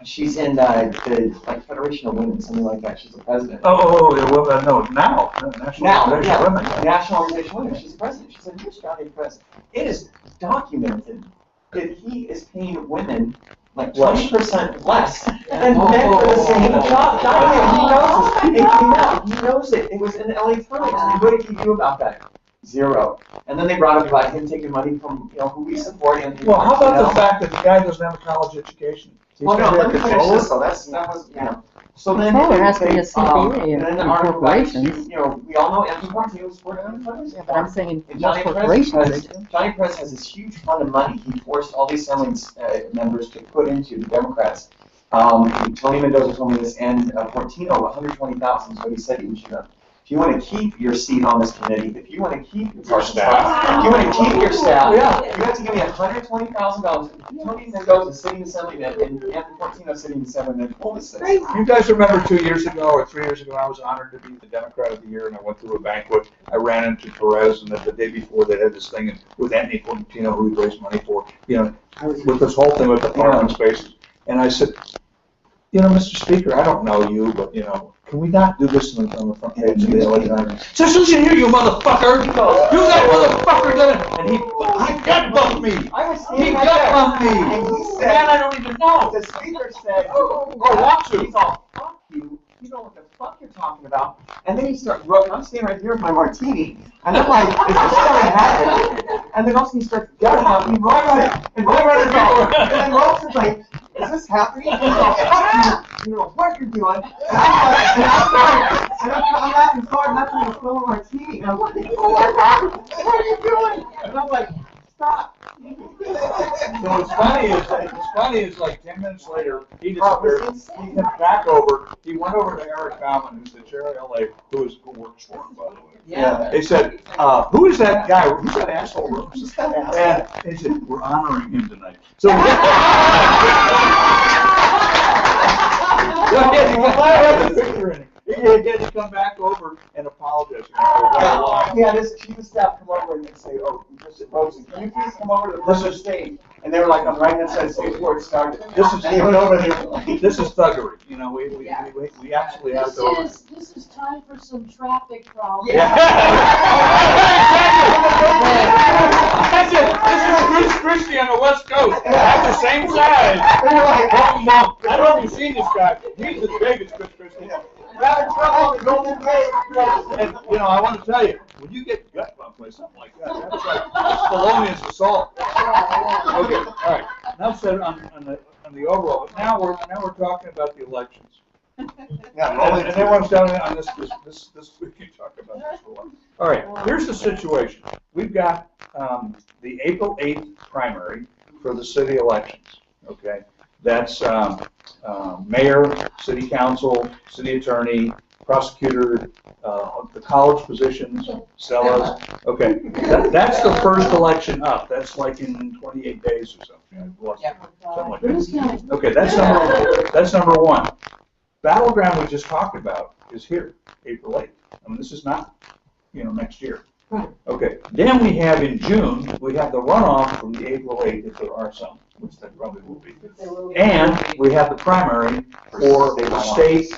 She's in the Federation of Women, something like that. She's the president. Oh, well, no, now, National Now, Organization yeah, of Women. National Organization of Women. She's the president. She said, here's Johnny Perez. It is documented that he is paying women like 20% less than men for the same job. Johnny, he knows this. It came out. He knows it. It was in the LA Times. What did he do about that? Zero. And then they brought up about him taking money from, who we support. And Well, how about the fact that the guy doesn't have a college education? He's Well, no, gonna let be me a finish controller? this, though. That was, So then. Well, there has to be a and CPA then the in article about, corporations. we all know Anthony Martinez was working on fundraising. Yeah, but I'm saying And most Johnny corporations. Perez has this huge fund of money he forced all the assembly members to put into the Democrats. Tony Mendoza told me this, and Portino, 120,000 is what he said he was going to. If you want to keep your seat on this committee, if you want to keep your staff, if you want to keep your staff, you have to give me $120,000. Tony Mendoza, sitting assemblyman, and Anthony Portino, sitting assemblyman, told us this. You guys remember 2 years ago or 3 years ago, I was honored to be the Democrat of the Year, and I went through a banquet. I ran into Perez, and the day before they had this thing with Anthony Portino, who we raised money for, with this whole thing with the parking spaces. And I said, Mr. Speaker, I don't know you, but, can we not do this on the front page of the LA Times? Just listen here, you motherfucker! You that motherfucker did it! And he gut bumped me! He gut bumped me! And he said, Man, I don't even know! the speaker said, Or want to. he's all, fuck you, you know what the fuck you're talking about. And then he starts, I'm standing right here with my martini, and I'm like, is this really happening? And then also he starts gutting out me, and then Rose's like, is this happening? He's all, fuck you, you know what you're doing. And I'm laughing so hard, not trying to fill a martini. And I'm like, oh my God, what are you doing? And I'm like, stop. So what's funny is like 10 minutes later, he disappeared. He came back over. He went over to Eric Bauman, who's the chair of LA, who works for him, by the way. Yeah. They said, who is that guy? Who's that asshole? And he said, we're honoring him tonight. So he had to come back over and apologize. He had his chief of staff come over and say, Mr. Rosen, can you please come over to the first stage? And they were like, on the right hand side stage before it started. And he went over there. This is thuggery. We absolutely have to. This is time for some traffic problems. That's it. This is Bruce Christie on the West Coast. That's the same size. I don't know if you've seen this guy. He's as big as Chris Christie. having trouble with Golden Gate. And, you know, I want to tell you, when you get gut bump by something like that, that's like, it's felonious assault. Okay, all right. Now said on the overall, but now we're talking about the elections. Yeah, And everyone's down on this, we can talk about this for a while. All right, here's the situation. We've got, the April 8th primary for the city elections, okay? That's, mayor, city council, city attorney, prosecutor, the college positions, Stella's. Okay, that's the first election up. That's like in 28 days or something. I've lost it. Something like that. Okay, that's number one. Battleground we just talked about is here, April 8th. I mean, this is not, next year. Right. Okay, then we have in June, we have the runoff from the April 8th, if there are some, which there probably will be. And we have the primary for the state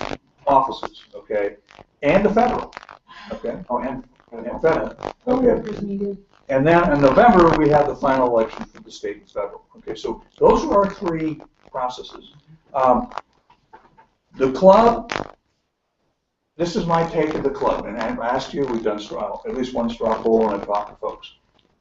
offices, okay, and the federal, okay? Oh, and federal, okay. And then in November, we have the final election for the state and federal, okay? So those are our three processes. The club, this is my take of the club, and last year we've done at least one straw poll and I've talked to folks.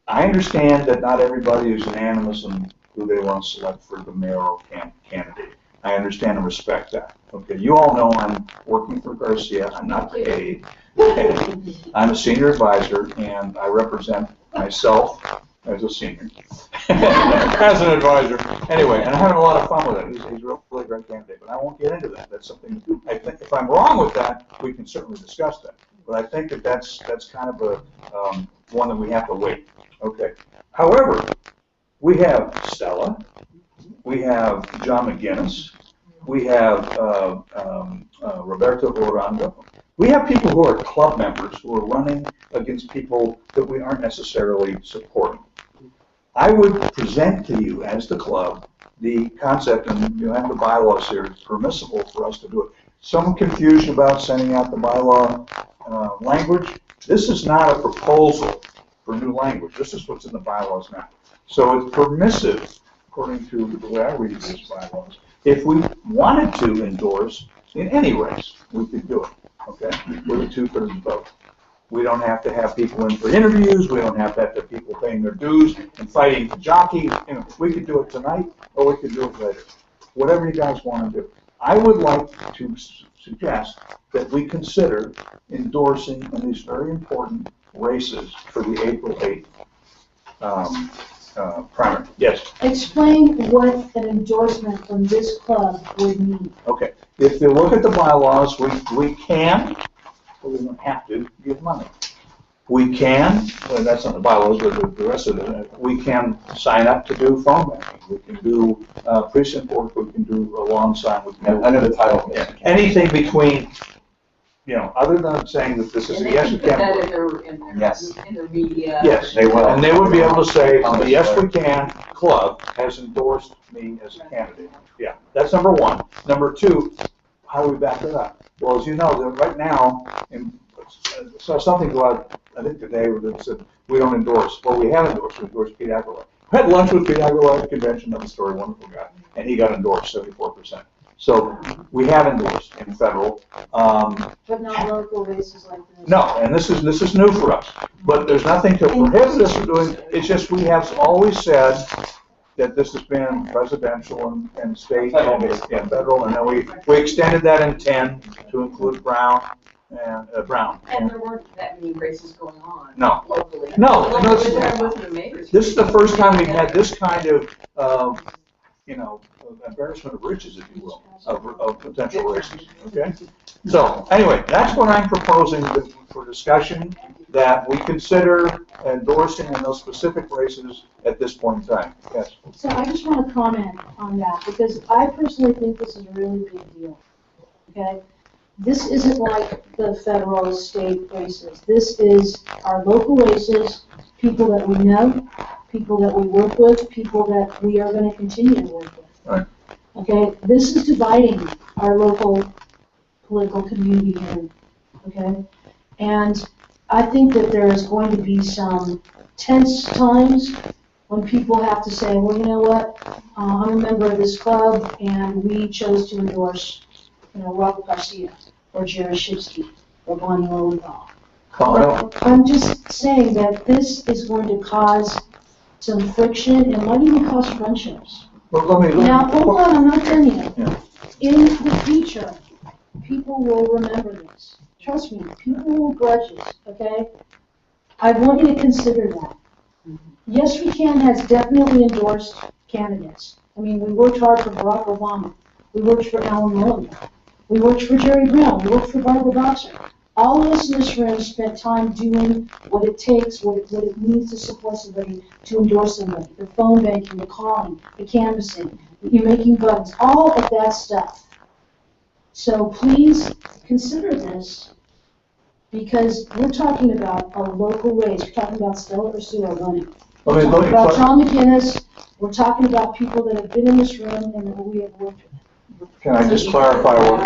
I understand that not everybody is unanimous on who they want to select for the mayoral candidate. I understand and respect that. Okay, you all know I'm working for Garcia. I'm not paid. I'm a senior advisor, and I represent myself as a senior, as an advisor. Anyway, and I'm having a lot of fun with it. He's a really great candidate, but I won't get into that. That's something I think if I'm wrong with that, we can certainly discuss that. But I think that's kind of a one that we have to wait. Okay. However, we have Stella, we have John McGinnis, we have Roberto Orlando. We have people who are club members who are running against people that we aren't necessarily supporting. I would present to you as the club the concept, and you have the bylaws here, it's permissible for us to do it. Some confusion about sending out the bylaw language. This is not a proposal for new language. This is what's in the bylaws now. So it's permissive, according to the way I read these bylaws. If we wanted to endorse in any race, we could do it, okay, with a 2/3 vote. We don't have to have people in for interviews. We don't have to have people paying their dues and fighting for jockeys. We could do it tonight, or we could do it later. Whatever you guys want to do. I would like to suggest that we consider endorsing in these very important races for the April 8th primary. Yes? Explain what an endorsement from this club would mean. Okay. If you look at the bylaws, we can, but we don't have to, give money. We can, well, that's not the bylaws, but the rest of it, we can sign up to do phone banking. We can do precinct work. We can do a lawn sign. We can do Under the title. anything between, other than saying that this is a yes, you can. Yes. In their media. Yes, They will. and they would be able to say, the Yes We Can Club has endorsed me as a candidate. Yeah, that's number one. Number two, how do we back it up? Well, as you know, right now, so something go out, I think today, that said, we don't endorse. Well, we have endorsed. We endorsed Pete Aguilar. I had lunch with Pete Aguilar at the convention, another story, wonderful guy, and he got endorsed 74%. So we have endorsed in federal. But not local races like this. No, and this is new for us. But there's nothing to prohibit us from doing. It's just we have always said that this has been presidential and state and federal, and then we extended that in 10 to include Brown and Brown. And there weren't that many races going on. No. Locally. No, There wasn't a mayor's. this is the first time we've had this kind of embarrassment of riches, if you will, of potential races. Okay. So anyway, that's what I'm proposing for discussion, that we consider endorsing in those specific races at this point in time. Yes. So I just want to comment on that, because I personally think this is a really big deal, okay? This isn't like the federal state races. This is our local races, people that we know, people that we work with, people that we are going to continue to work with. Right. Okay, this is dividing our local political community here, okay? And I think that there is going to be some tense times when people have to say, well, you know what, I'm a member of this club and we chose to endorse, Robert Garcia. or Jerry Shipsky or Bonnie Lowenthal. Oh, I'm just saying that this is going to cause some friction and might even cause friendships. well, let me. Now, hold on, I'm not done yet. Yeah. In the future, people will remember this. Trust me, people will grudge this, okay? I want you to consider that. Yes, We Can has definitely endorsed candidates. I mean, we worked hard for Barack Obama. We worked for Alan Mullen. We worked for Jerry Brown. We worked for Barbara Boxer. All of us in this room spent time doing what it takes, what it needs to support somebody, to endorse somebody. The phone banking, the calling, the canvassing, you're making buttons, all of that stuff. So please consider this, because we're talking about a local race. We're talking about Stella or Sue running. We're talking about John McGinnis. We're talking about people that have been in this room and that we have worked with. Can I just clarify what?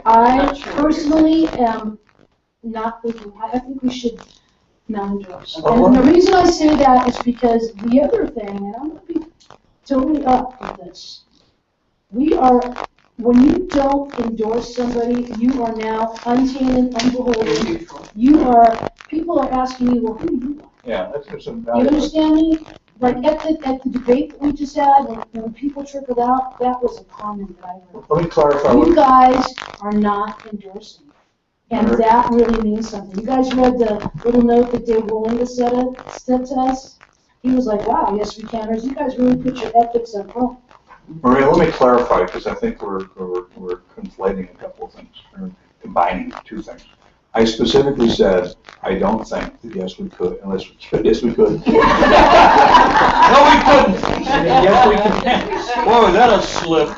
I personally am not thinking, I think we should not endorse. And the reason I say that is because the other thing, and I'm going to be totally up with this, when you don't endorse somebody, you are now untainted, unbeholden. People are asking me, well, who do you like? Yeah, that's some. You understand me? Like at the debate that we just had, when people trickled out, that was a comment that I heard. Let me clarify. You guys are not endorsing. And that really means something. You guys read the little note that Dave Wallinga said to us? He was like, wow, Yes We Caners, you guys really put your ethics up front. Maria, let me clarify, because I think we're conflating a couple of things, or combining two things. I specifically said, I don't think that yes we could, unless we could, yes we could. No, we couldn't. Yes we can. Boy, was that a slip.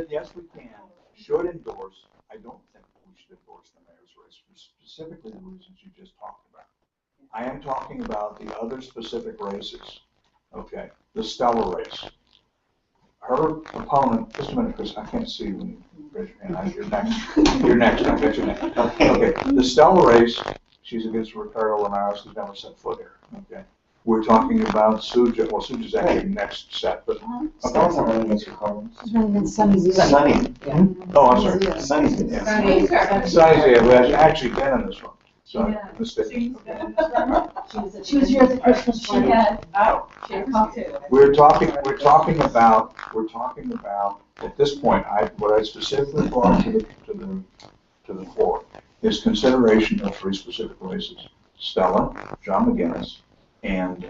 Yes we can, should endorse. I don't think we should endorse the mayor's race for specifically the reasons you just talked about. I am talking about the other specific races. Okay, the Stella race. Her opponent, just a minute, Chris, I can't see when you raise your hand. You're next. You're next. I got your next. Okay, the Stella race, she's against Ricardo Linares, who's never set foot here. Okay, we're talking about Suja. Well, Suja's actually next set, but Stella's not running against Ricardo. She's running against Sunny. Sunny. oh, I'm sorry. Sunny's in there. Sunny's here. We actually been in this one. Sorry, mistake. She was here at the Christmas party. We're talking about at this point. What I specifically brought to the floor is consideration of three specific races: Stella, John McGinnis, and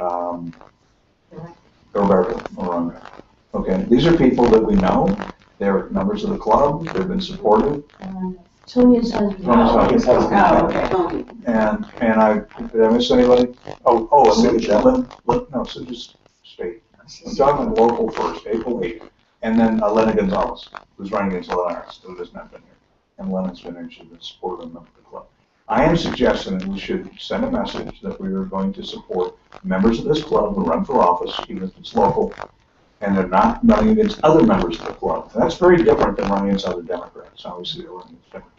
Roberto Moronga. Okay, these are people that we know. They're members of the club. They've been supportive. Tony's husband. And did I miss anybody? Oh, Suja's state. I'm talking about local first, April 8th. And then Lena Gonzalez, who's running against Linares, who has not been here. And Lena's been here, she's been supportive of the club. I am suggesting that we should send a message that we are going to support members of this club who run for office, even if it's local, and they're not running against other members of the club. And that's very different than running against other Democrats. Obviously, they're running against Democrats.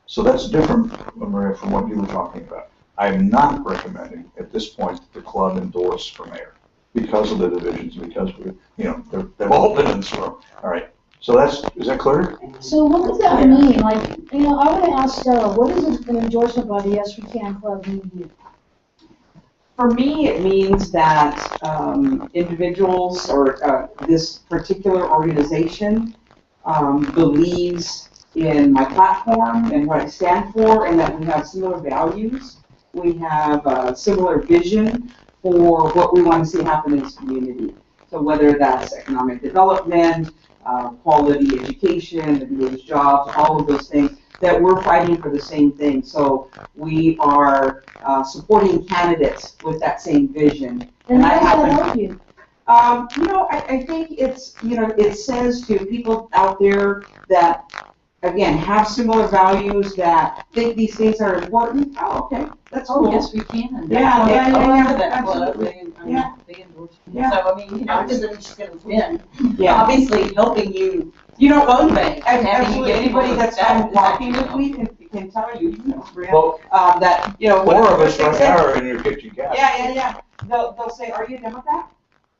So that's different, Maria, from what you were talking about. I'm not recommending at this point that the club endorse for mayor because of the divisions, because they've all been in this room. All right. So is that clear? So what does that mean? Like, I want to ask Stella, what does an endorsement by the Yes We Can Club mean to you? For me, it means that individuals or this particular organization believes in my platform and what I stand for, and that we have similar values. We have a similar vision for what we want to see happen in this community. So whether that's economic development, quality education, the village jobs, all of those things, that we're fighting for the same thing. So we are supporting candidates with that same vision. And how does that help you? I think it's, it says to people out there that, again, have similar values, that think these things are important. Oh, okay, that's cool. Yes, we can. Yeah, absolutely. Yeah. Yeah. So, I mean, this isn't just going to win. Yeah. Obviously, helping you, vote bank. Absolutely. Anybody that's been walking with me can tell you, Well, that, four of us right now are in your kitchen gas. Yeah. They'll say, are you a Democrat?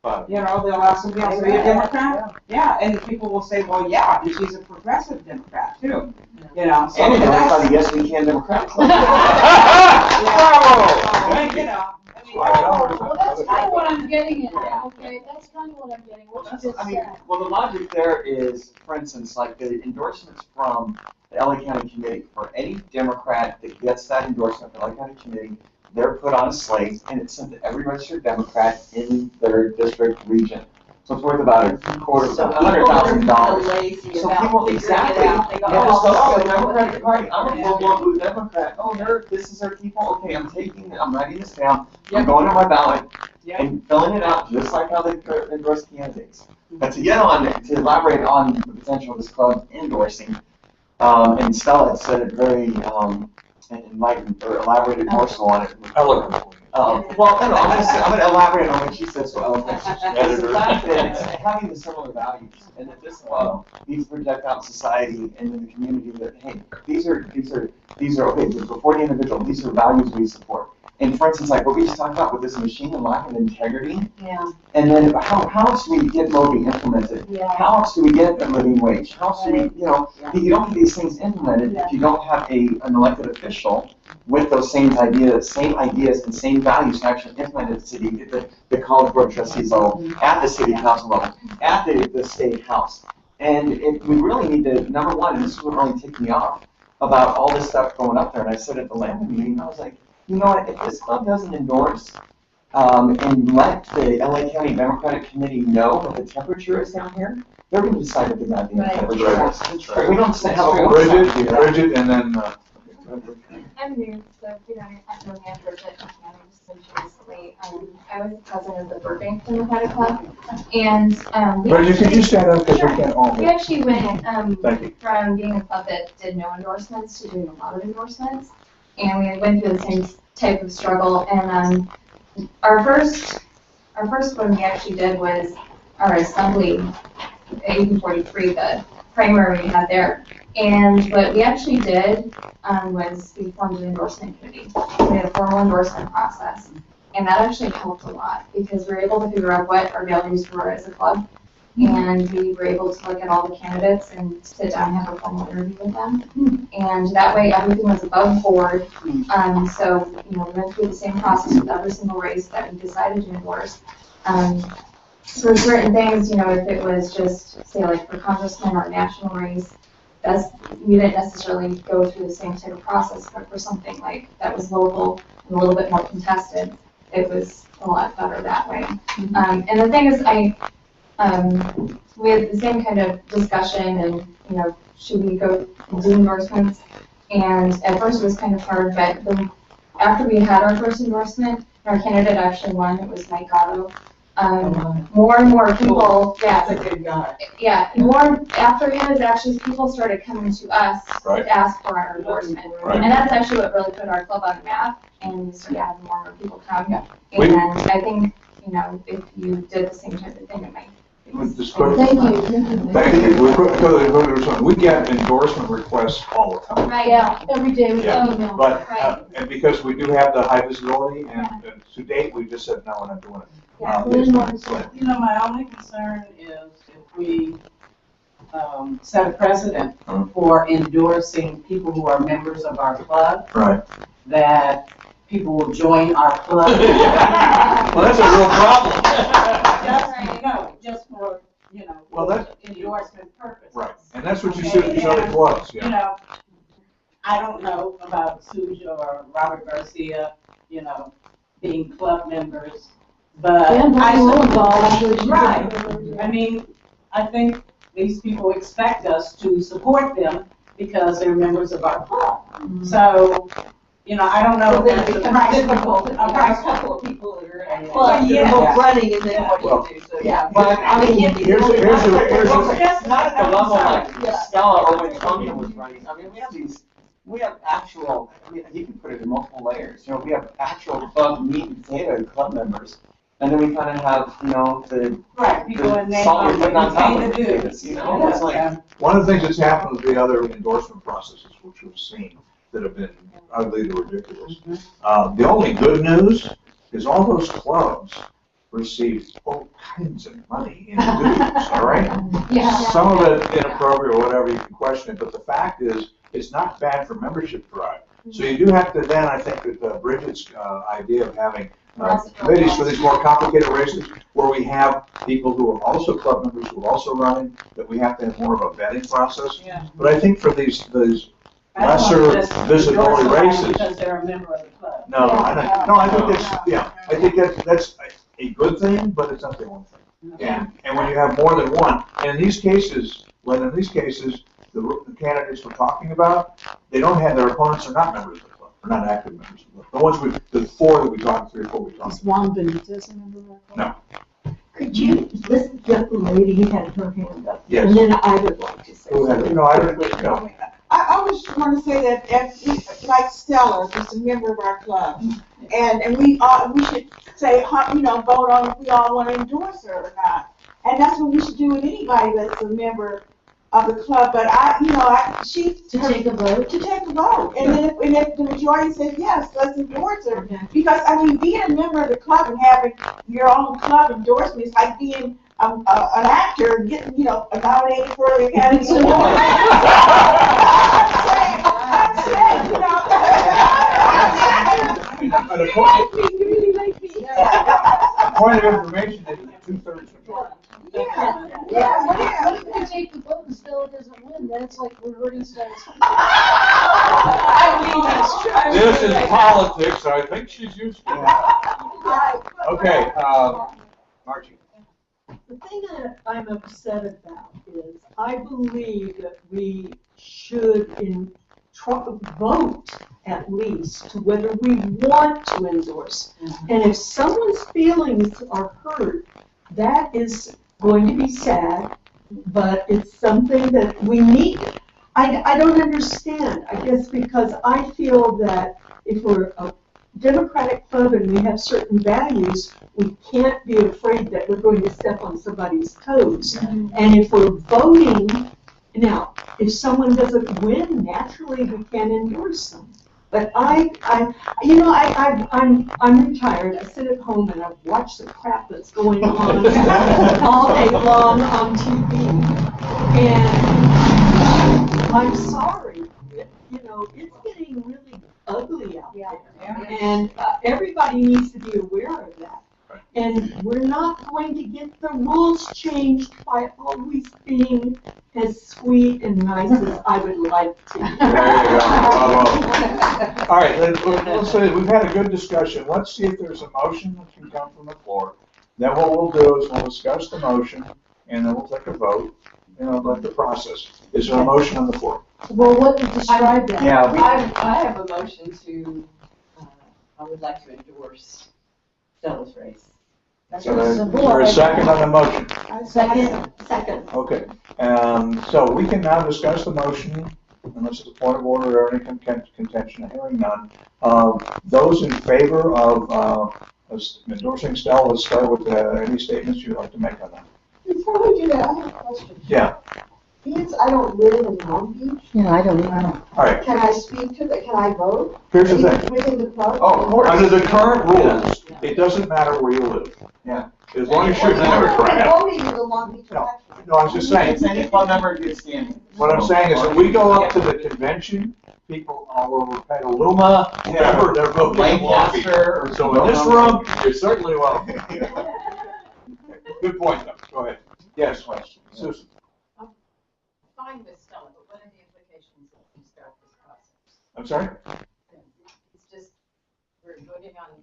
You know, they'll ask somebody else, are you a Democrat? Yeah, and people will say, well, yeah, and she's a progressive Democrat too, you know. So And that's- everybody, yes, we can Democrats. Yeah. Bravo! You know, I mean, Well, that's kind of what I'm getting at, okay, that's kind of what I'm getting, what you just I mean, said. well, the logic there is, for instance, like the endorsements from the LA County Committee, for any Democrat that gets that endorsement from the LA County Committee, they're put on a slate and it's sent to every registered Democrat in their district region. So it's worth about $100,000. So people, exactly, they just go, oh, the Democratic Party, I'm a full-blown blue Democrat. Oh, this is our people. Okay, I'm writing this down. I'm going to my ballot and filling it out just like how they endorse candidates. But to elaborate on the potential of this club endorsing, and Stella had said it very enlightened or elaborated more so on it. Eloquently. Well, no, I'm going to elaborate on what she said so eloquently. It's the fact that it's having the similar values, and that this club needs to project out in society and in the community that, hey, these are okay, before the individual, these are values we support. And for instance, like what we just talked about with this machine and lack of integrity, Yeah. and then how else do we get Moby implemented? Yeah. How else do we get a living wage? How else do we, you don't get these things implemented if you don't have an elected official with those same ideas and same values to actually implement it at the city, at the college board of trustees level, at the city council level, at the state house. And we really need to, number one, and this is what really ticked me off about all this stuff going up there, and I said at the Landon meeting, I was like, you know what, if this club doesn't endorse and let the LA County Democratic Committee know what the temperature is down here, they're going to decide what the goddamn temperature is. But we don't have a Bridget, and then, I'm new, so if you don't know me, I'm Bridget. I just moved here recently. I was the president of the Burbank Democratic Club, and Bridget, could you stand up, because we can't all we hear. actually went Thank you. from being a club that did no endorsements to doing a lot of endorsements, and we went through the same type of struggle. And our first one we actually did was our assembly, 1843, the primary we had there. And what we actually did was we formed an endorsement committee. We had a formal endorsement process. And that actually helped a lot because we were able to figure out what our values were as a club. And we were able to look at all the candidates and sit down and have a formal interview with them. And that way everything was above board. So, we went through the same process with every single race that we decided to endorse. For certain things, if it was just, say, like for congressman or a national race, we didn't necessarily go through the same type of process, but for something like that was local and a little bit more contested, it was a lot better that way. And the thing is, we had the same kind of discussion and, should we go and do endorsements? And at first it was kind of hard, but then after we had our first endorsement, our candidate actually won, it was Mike Otto. More and more people, That's a good guy. after him is actually people started coming to us Right. to ask for our endorsement. Right. And that's actually what really put our club on the map, and we started having more and more people come. We- And I think, if you did the same type of thing, it might. Just quick- Thank you. Thank you. We get endorsement requests all the time. Right. Yeah, every day we Yeah. get email. But, Right. and because we do have the high visibility, and to date, we just said, no, we're not doing it. Yeah. Lynn Martin. My only concern is if we set a precedent for endorsing people who are members of our club, Right. that people will join our club. Well, that's a real problem. Just for, Well, that- endorsement purposes. Right, and that's what you said in other clubs, yeah. I don't know about Suja or Robert Garcia, being club members, but And I Will involved, which is- Right. I mean, I think these people expect us to support them because they're members of our club. So, I don't know. So then if it it's becomes difficult, a you have a price- couple of people that are in. Well, yeah. Both running and then what Well, do you do? So, yeah. But I mean, Here's it's not at the level like Yeah. Stella or when Tony was running. I mean, we have actual, you can put it in multiple layers. We have actual club meat and potato club members. And then we kind of have, the Right, people in there. salt you're putting on top of Pay the the potatoes, dues. It's like, one of the things that's happened with the other endorsement processes, which we've seen, that have been ugly to ridiculous. The only good news is all those clubs receive all kinds of money in dues, all right? Yeah. Some of it inappropriate or whatever, you can question it, but the fact is, it's not bad for membership drive. So you do have to then, I think that Bridget's idea of having committees for these more complicated races, where we have people who are also club members who are also running, that we have to have more of a vetting process. Yeah. But I think for these I don't lesser want to just visibility endorse somebody races. because they're a member of the club. No, I think that's, yeah, I think that's a good thing, but it's not the only thing. And when you have more than one, and in these cases, the candidates we're talking about, they don't have, their opponents are not members of the club, they're not active members of the club. The 4 that we talked, 3 or 4 we talked Is about. Juan Benitez a member of our club? No. Could you, this young lady had her hand up. Yes. And then I would like to say Who has it? something. No, I don't, no. I was just going to say that if, like Stella is a member of our club, and we should say, vote on if we all want to endorse her or not. And that's what we should do with anybody that's a member of the club. But To take a vote? To take a vote. And then if the majority says yes, let's endorse her. Because, being a member of the club and having your own club endorsement is like being an actor and getting, nominated for the Academy Award. I'm saying, And a point of information is 2/3 majority. What if we take the vote and still it doesn't win, then it's like we're hurting Stella's. This is politics, I think she's used to it. Okay, Margie. The thing that I'm upset about is I believe that we should vote at least to whether we want to endorse. And if someone's feelings are hurt, that is going to be sad, but it's something that we need. I don't understand, I guess, because I feel that if we're a Democratic club and we have certain values, we can't be afraid that we're going to step on somebody's toes. And if we're voting, now, if someone doesn't win, naturally we can't endorse them. But I'm retired. I sit at home and I watch the crap that's going on all day long on TV. And I'm sorry, it's getting really ugly out there. And everybody needs to be aware of that. And we're not going to get the rules changed by always being as sweet and nice as I would like to. There you go. All right, let's say we've had a good discussion. Let's see if there's a motion that can come from the floor. Then what we'll do is we'll discuss the motion, and then we'll take a vote, like the process. Is there a motion on the floor? Well, what to describe that? Yeah. I have a motion to, I would like to endorse Stella's race. So is there a second on the motion? Second. Okay, so we can now discuss the motion, unless it's a point of order or any contention, hearing none. Those in favor of endorsing Stella, let's start with any statements you'd like to make on that. Before we do that, I have a question. Yeah. Since I don't live in Long Beach, Yeah, I don't know. All right, can I speak to can I vote? here's the thing. Within the club? Oh, of course. Under the current rules, it doesn't matter where you live. Yeah. As long as you're a I'm Democrat. voting in the Long Beach No, election. no, I was just saying, It's any club member gets standing. what I'm saying is that we go up to the convention, people all over Petaluma, wherever they're voting in Long Beach. Lancaster or So in this room, you're certainly welcome. Good point, though. Go ahead. Yes, Susan. Fine with Stella, but what are the implications if we start this process? I'm sorry? It's just, we're voting on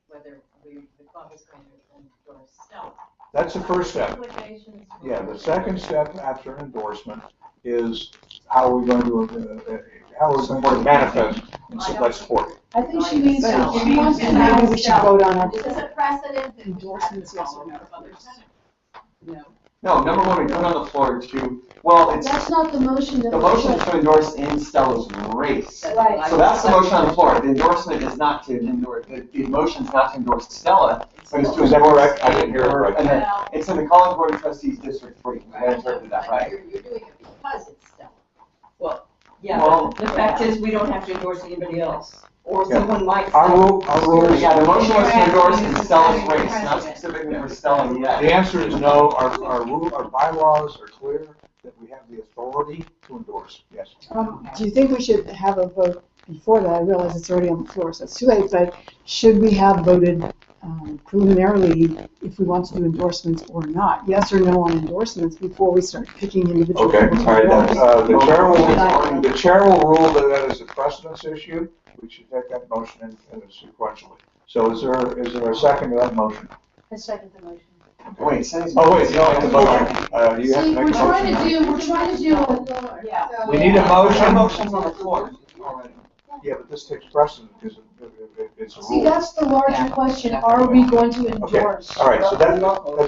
whether the club is going to endorse Stella. That's the first step. Implications. Yeah, the second step after endorsement is how are we going to manifest and support. I think she means, Well, she wants to Maybe know. we should vote on our Is this a precedent that endorsements, yes or no? No. No, number one, we put on the floor to, well, it's, That's not the motion that the we motion is put. to endorse in Stella's race. Right. So that's the motion on the floor. The endorsement is not to endorse, the motion is not to endorse Stella, but it's to Is that endorse. correct? I didn't hear it right. And then it's in the College Board of Trustees District 3. I interpreted that right. You're doing it because it's Stella. Well, yeah, Well- but the fact is, we don't have to endorse anybody else. or someone might. Our rule is. Yeah, the motion was to endorse and Stella's race, not specifically for Stella yet. The answer is no. Our bylaws are clear that we have the authority to endorse. Yes. Do you think we should have a vote before that? I realize it's already on the floor, so it's too late, but should we have voted preliminarily if we want to do endorsements or not? Yes or no on endorsements before we start picking individual Okay, people all to right, endorse? the chair will rule that that is a precedence issue. We should take that motion and sequentially. So is there a second to that motion? I second the motion. Wait, say. Oh, wait, no, it's a motion. You have to See, make we're a trying motion. to do it. Yeah. We need a motion. Motion's on the floor already. Yeah, but this takes precedence because it's a See, rule. that's the larger question, are we going to Okay, endorse? all right, so that's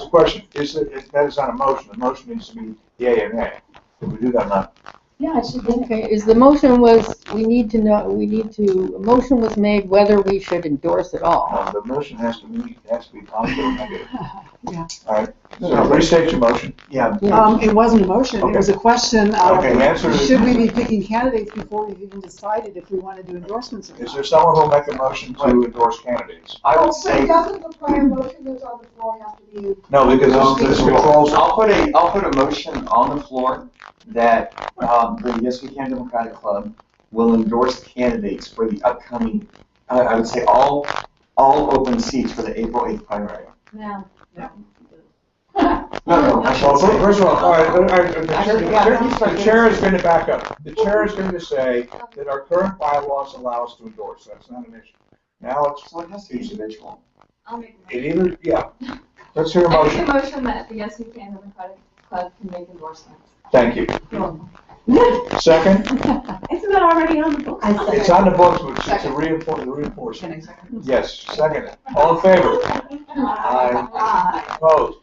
the question. That is not a motion. The motion needs to be yea and nay. Did we do that or not? Yeah, it should be. Okay, the motion was, a motion was made whether we should endorse at all. The motion has to be positive or negative. Yeah. All right, so restate your motion. Yeah. It wasn't a motion, it was a question Okay, the answer of, is- should we be picking candidates before we've even decided if we want to do endorsements or Is not? there someone who will make a motion to endorse candidates? I would say, Doesn't the prior motion that's on the floor have to be? No, because this controls. I'll put a motion on the floor that the Yes We Can Democratic Club will endorse candidates for the upcoming, I would say all open seats for the April 8th primary. Now, No, I Well, should say. first of all, the chair is going to back up. The chair is going to say that our current bylaws allow us to endorse. That's not an issue. Now it's, So it has to be individual. I'll make a it either, yeah. Let's hear a I make a motion. motion that the Yes We Can Democratic Club can make endorsements. Thank you. Second? Isn't that already on the book? It's on the books, but it's a reinforcement. Yes, second. All in favor? Aye. Opposed?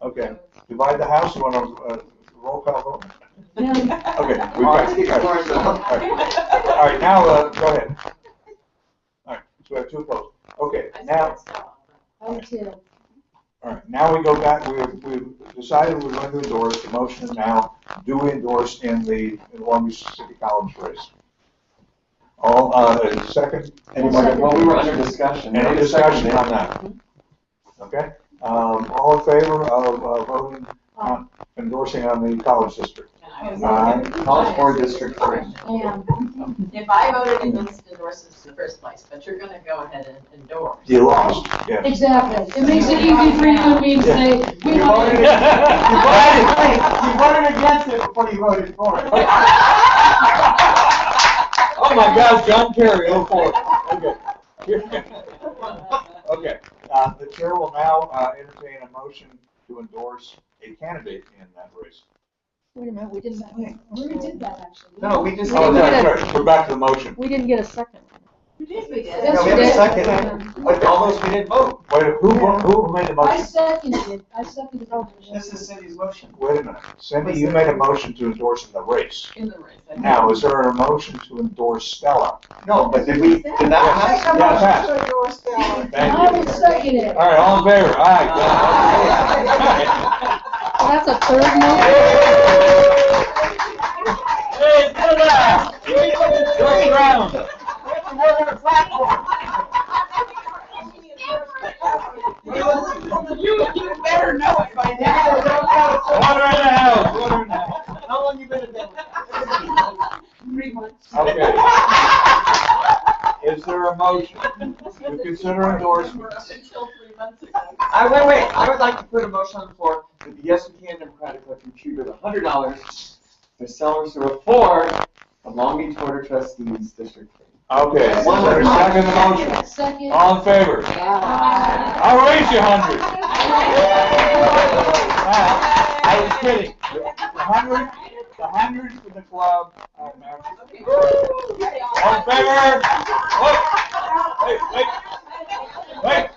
Okay. Divide the house, you want to roll call vote? Okay. we All got- right, All right, now, go ahead. All right, so we have two opposed. Okay, now, I too. all right, now we go back, we've decided we're going to endorse. The motion is now, do we endorse in the Long Beach City College race? All, second, anybody? Well, we were under discussion. Any discussion on that? Okay, all in favor of voting on endorsing on the college district? College Board District 3. And If I voted against endorsements in the first place, but you're gonna go ahead and endorse. You lost, yeah. exactly, it makes it easy for you and me to say, we You want voted, you voted against it before you voted for it. Oh my God, John Kerry, 04. Okay. Okay, the chair will now entertain a motion to endorse a candidate in that race. Wait a minute, we didn't, We did that actually. No, we just. Oh, that's right, we're back to the motion. we didn't get a second. Yes, No, we have a did. second, but all those we didn't vote. Wait, who made the I motion? seconded it, the motion. This is Cindy's motion. Wait a minute, Cindy, you made a motion to endorse in the race. In the race. Now, is there a motion to endorse Stella? No, but did that pass? Make a Yeah, motion pass. to endorse Stella. Thank I you. will second it. All right, all in favor? Aye. So that's a third motion? Hey, sit down. Turn around. You better know it by now. Order in the house, order in the house. How long you been at that? 3 months. Okay. Is there a motion to consider endorsement? Until 3 months ago. Wait, I would like to put a motion on the floor that the Yes We Can Democratic Club contributed $100 to sellers who are for the Long Beach Board of Trustees District 3. Okay, is there a second the motion? Second. All in favor? I'll raise you 100. I was kidding. The 100 for the club. All in favor? Wait.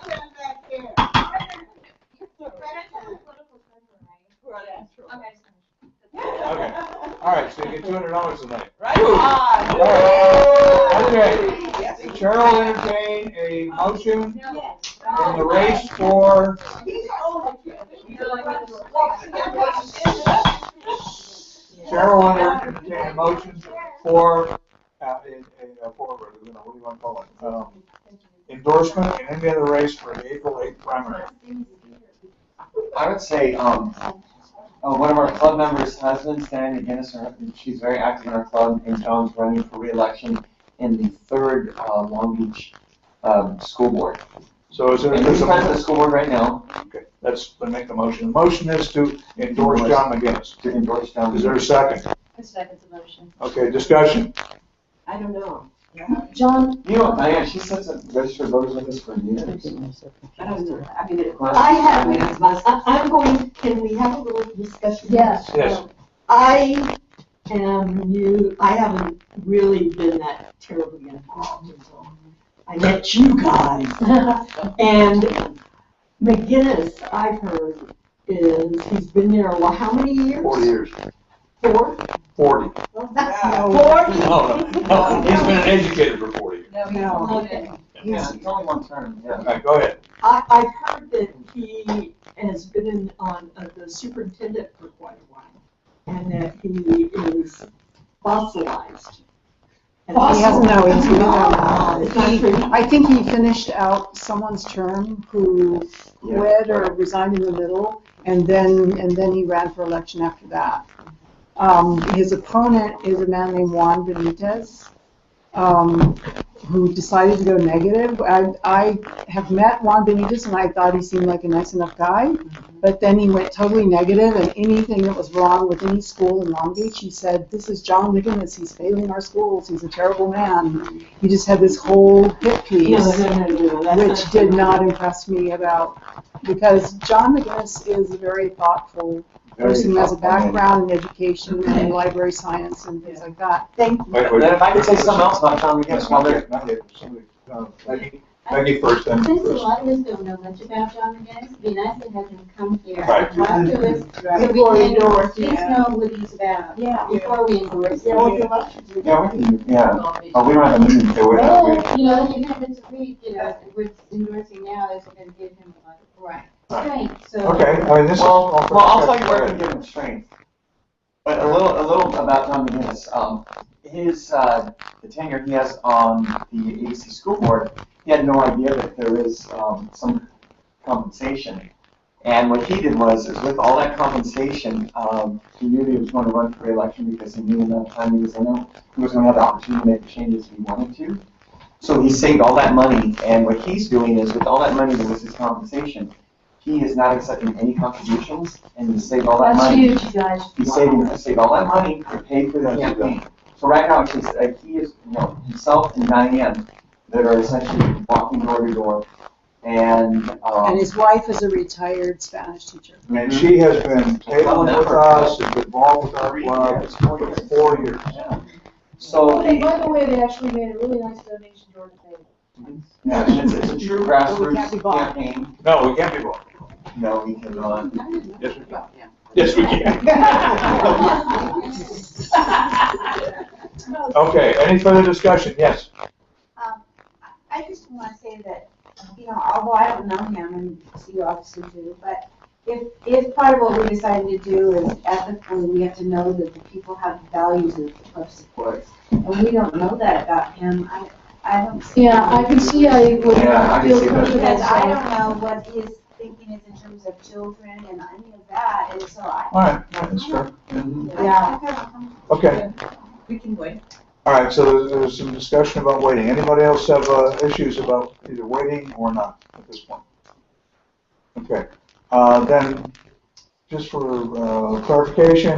Okay. All right, so you get $200 tonight. Right All on. right. Okay. The chair will entertain a motion in the race for chair will entertain a motion for forward, you know, what do you want to call it? Endorsement in any other race for the April 8th primary. I would say, one of our club members' husbands, Diana Guinness, she's very active in our club, and John's running for re-election in the 3rd Long Beach school board. So is there? And he's part of the school board right now. Okay, let's make the motion. The motion is to endorse John McGinnis. To endorse John. Is there a second? A second motion. Okay, discussion. I don't know. John, You know what, Diane, she sits at registered voters with us for years. I don't know. I mean, I'm going, can we have a little discussion? yes. Yes. I am new, I haven't really been that terribly involved until I met you guys. And McGinnis, I've heard, he's been there a while. How many years? 40 years. 4? 40. No. No, he's been an educator for 40 years. No. Okay. Yeah, it's only one term, yeah. All right, go ahead. I've heard that he has been on the superintendent for quite a while, and that he is fossilized. He hasn't, no, he's, It's not true. I think he finished out someone's term who quit or resigned in the middle, and then he ran for election after that. His opponent is a man named Juan Benitez, who decided to go negative. I have met Juan Benitez, and I thought he seemed like a nice enough guy, but then he went totally negative, and anything that was wrong with any school in Long Beach, he said, "This is John McGinnis, he's failing our schools, he's a terrible man." He just had this whole hit piece, which did not impress me because John McGinnis is a very thoughtful person who has a background in education and library science and things like that. Thank you. Wait, Then if I could say something else about John McGinnis while they're. Not yet. Somebody, Maggie first, then. Since a lot of us don't know much about John McGinnis, it'd be nice to have him come here Right. and talk to us, so we Before we can endorse, at least yeah. know what he's about, before we endorse him. Yeah, we can, yeah. Oh, we don't have a meeting, so we're not. Well, you know, even if it's a week, you know, we're endorsing now, that's gonna give him like, Right. strength, so. Okay, I mean, this is. Well, I'll tell you where I Go can ahead. give him strength. But a little about John McGinnis. His the tenure he has on the ABC school board, he had no idea that there is some compensation. And what he did was with all that compensation, he knew that he was going to run for re-election because he knew in that time he was in it, he was going to have the opportunity to make the changes he wanted to. So he saved all that money, and what he's doing is with all that money that was his compensation, he is not accepting any contributions, and he saved all that That's money. huge, you guys. He's saved all that money to pay for the campaign. So right now, he is, himself and Diane that are essentially walking door to door, and his wife is a retired Spanish teacher. And she has been tabling with us, has been involved with our club for 4 years. Yeah. So And by the way, they actually made a really nice donation to our table. yeah, it's a true grassroots campaign. No, we can't be wrong. No, we cannot. Yes, we can. Yes, we can. Okay, any further discussion? Yes. I just want to say that, although I don't know him, and you obviously do, but if part of what we decided to do is ethically, we have to know that the people have values of support, and we don't know that about him, I don't see. Yeah, I can see I would Yeah, I can feel see that. comfortable. Because I don't know what his thinking is in terms of children and any of that, and so All right, that's fair. Yeah. Okay, We can wait. all right, so there's some discussion about waiting. Anybody else have issues about either waiting or not at this point? Okay, then, just for clarification,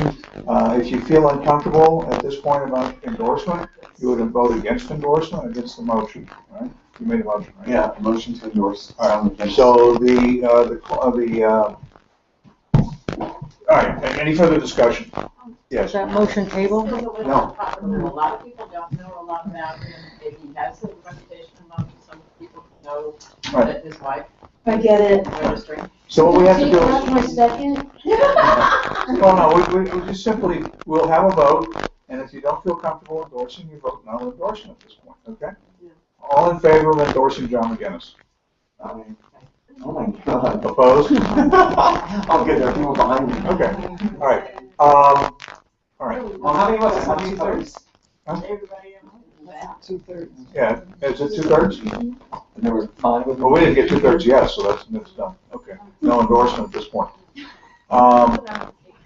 if you feel uncomfortable at this point about endorsement, you would vote against endorsement, against the motion, right? You made a motion, right? Yeah, motion to endorse. All right, so all right, any further discussion? Yes. Is that motion table? No. A lot of people don't know a lot about him. If he has a reputation among some people know Right. that his wife I get it. is registering. So what we have to do That's my is, second. well, no, we just simply, we'll have a vote, and if you don't feel comfortable endorsing, you vote no endorsement at this point, okay? All in favor of endorsing John McGinnis? Oh my God. Opposed? Oh, good, there are people behind me. Okay, all right. All right. Well, how many votes? How many votes? Huh? that. 2/3. Yeah, is it 2/3? And there were 5 of them. Well, we didn't get 2/3 yes, so that's done. Okay, no endorsement at this point.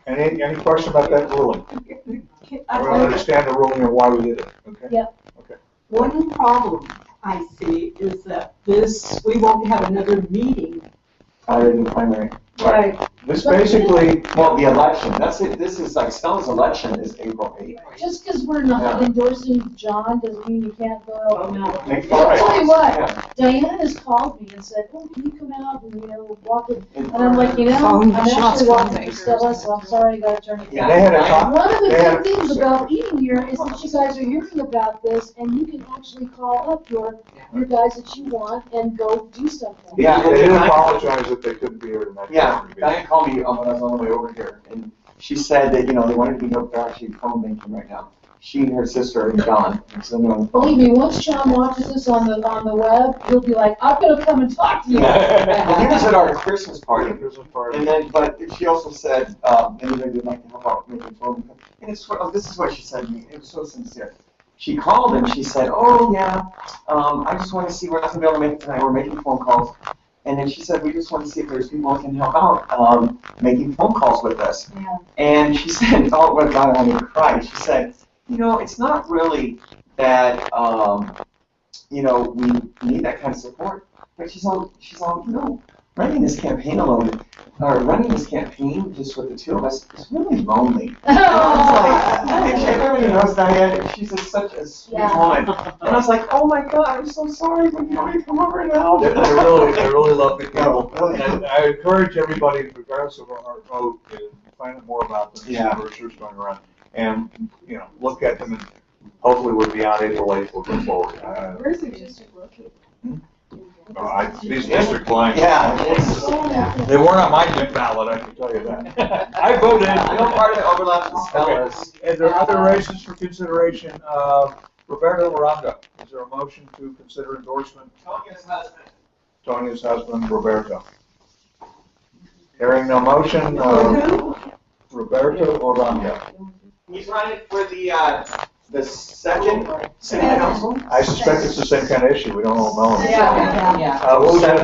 Any question about that ruling? We don't understand the ruling and why we did it, okay? Yeah. Okay. One problem I see is that we won't have another meeting. Prior to the primary. Right. This basically, Well, the election, that's it, this is like Stella's election is April 8th. Just because we're not Yeah. endorsing John doesn't mean you can't go out and out. Make I'll tell you what, Yeah. Diane has called me and said, oh, can you come out and, walk it? And- And I'm like, Phone I'm shots actually from walking makers. Stella, so I'm sorry I gotta turn it Yeah. down. they had a talk. One of the They had good a- things about eating here is that you guys are hearing about this and you can actually call up your guys that you want and go do something. Yeah, They did and I- apologize that they couldn't be here tonight. Yeah, Diane called me when I was on the way over here, and she said that, they wanted to know if they're actually phone banking right now. She and her sister are gone, and so they're on the phone. Believe me, once John watches this on the web, he'll be like, I'm gonna come and talk to you. Well, he was at our Christmas party, There's a part and then, but she also said, anybody would like to help out making phone. And this is what she said to me, it was so sincere. She called and she said, oh yeah, I just want to see, we're not gonna be able to make it tonight, we're making phone calls. And then she said, we just want to see if there's people who can help out, making phone calls with us. Yeah. And she said, oh my God, I'm gonna cry. She said, it's not really that, we need that kind of support. But she's all, running this campaign alone, or running this campaign just with the two of us is really lonely. And I was like, everybody knows Diane, she's such a sweet woman. And I was like, oh my God, I'm so sorry, but you want me to come over and help? They really love the people. And I encourage everybody, regardless of our vote, to find out more about them. Yeah. Brochures going around. And, look at them and hopefully we'll be on April 8th, we'll go forward. Where's the district located? These district lines. Yeah, They weren't on my ballot, I can tell you that. I voted. I know part of it overlaps with Stella's. And there are other races for consideration. Roberto Aranda, is there a motion to consider endorsement? Tonia's husband, Roberto. Hearing no motion, Roberto Aranda. He's running for the second city council. I suspect it's the same kind of issue, we don't all know him. Yeah. What was that,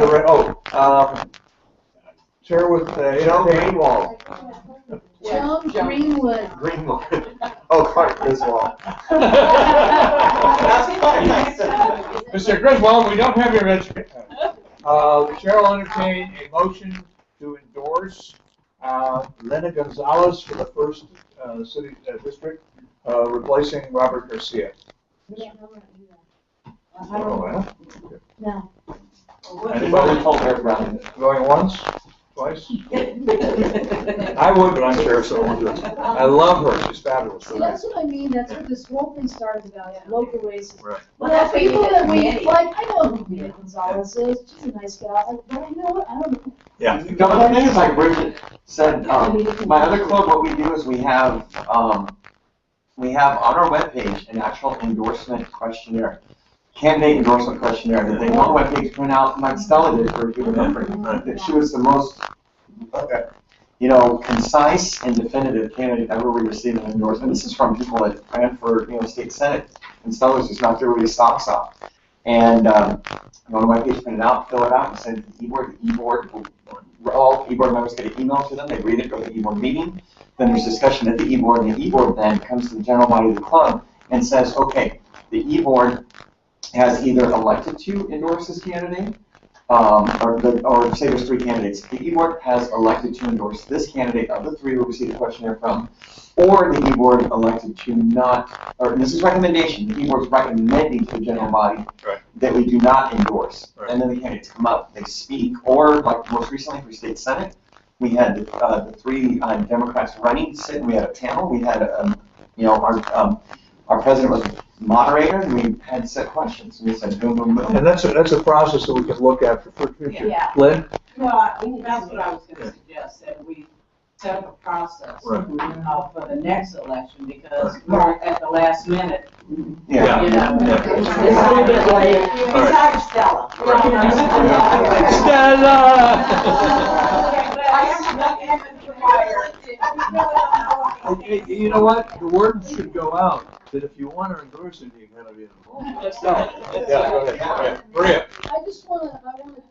chair with, Greenwald. John Greenwood. Greenwald. Oh, Clark Griswold. That's fine. Mr. Griswold, we don't have your registration. The chair will entertain a motion to endorse Lena Gonzalez for the first city district, replacing Robert Garcia. Yeah, I'm gonna do that. Oh, No. Anybody going once, twice? I would, but I'm chair, so I won't do it. I love her, she's fabulous. See, that's what I mean, that's what this whole thing started about, local races. Right. Well, that's people that we, like, I know who Mia Gonzalez is, she's a nice gal, but you know what, I don't know. Yeah. The thing is, like Bridget said, my other club, what we do is we have on our webpage an actual endorsement questionnaire, candidate endorsement questionnaire that they go on the webpage, print out, like Stella did for Human Effort. That she was the most, concise and definitive candidate ever we received an endorsement. This is from people that ran for, state senate, and Stella's just knocked everybody's socks off. And go on the webpage, print it out, fill it out, and send it to the e-board. All e-board members get an email to them, they read it, go to the e-board meeting, then there's discussion at the e-board, and the e-board then comes to the general body of the club and says, okay, the e-board has either elected to endorse this candidate, or say there's 3 candidates. The e-board has elected to endorse this candidate of the 3 who received the questionnaire from, or the e-board elected to not, or this is recommendation, the e-board's recommending to the general body that we do not endorse. And then the candidates come up, they speak, or like most recently for state senate, we had the 3 Democrats running, we had a panel, we had our president was moderator, and we had set questions. We said boom, boom, boom. And that's a process that we can look at for future. Yeah. Lynn? Well, that's what I was gonna suggest, that we set up a process for the next election, because we're at the last minute. Yeah. You know, Yeah. it's a little bit late. Besides Stella. You know what? The word should go out that if you want to endorse it, you gotta be involved. Let's go ahead. Yeah, go ahead. Okay. Maria? I just wanna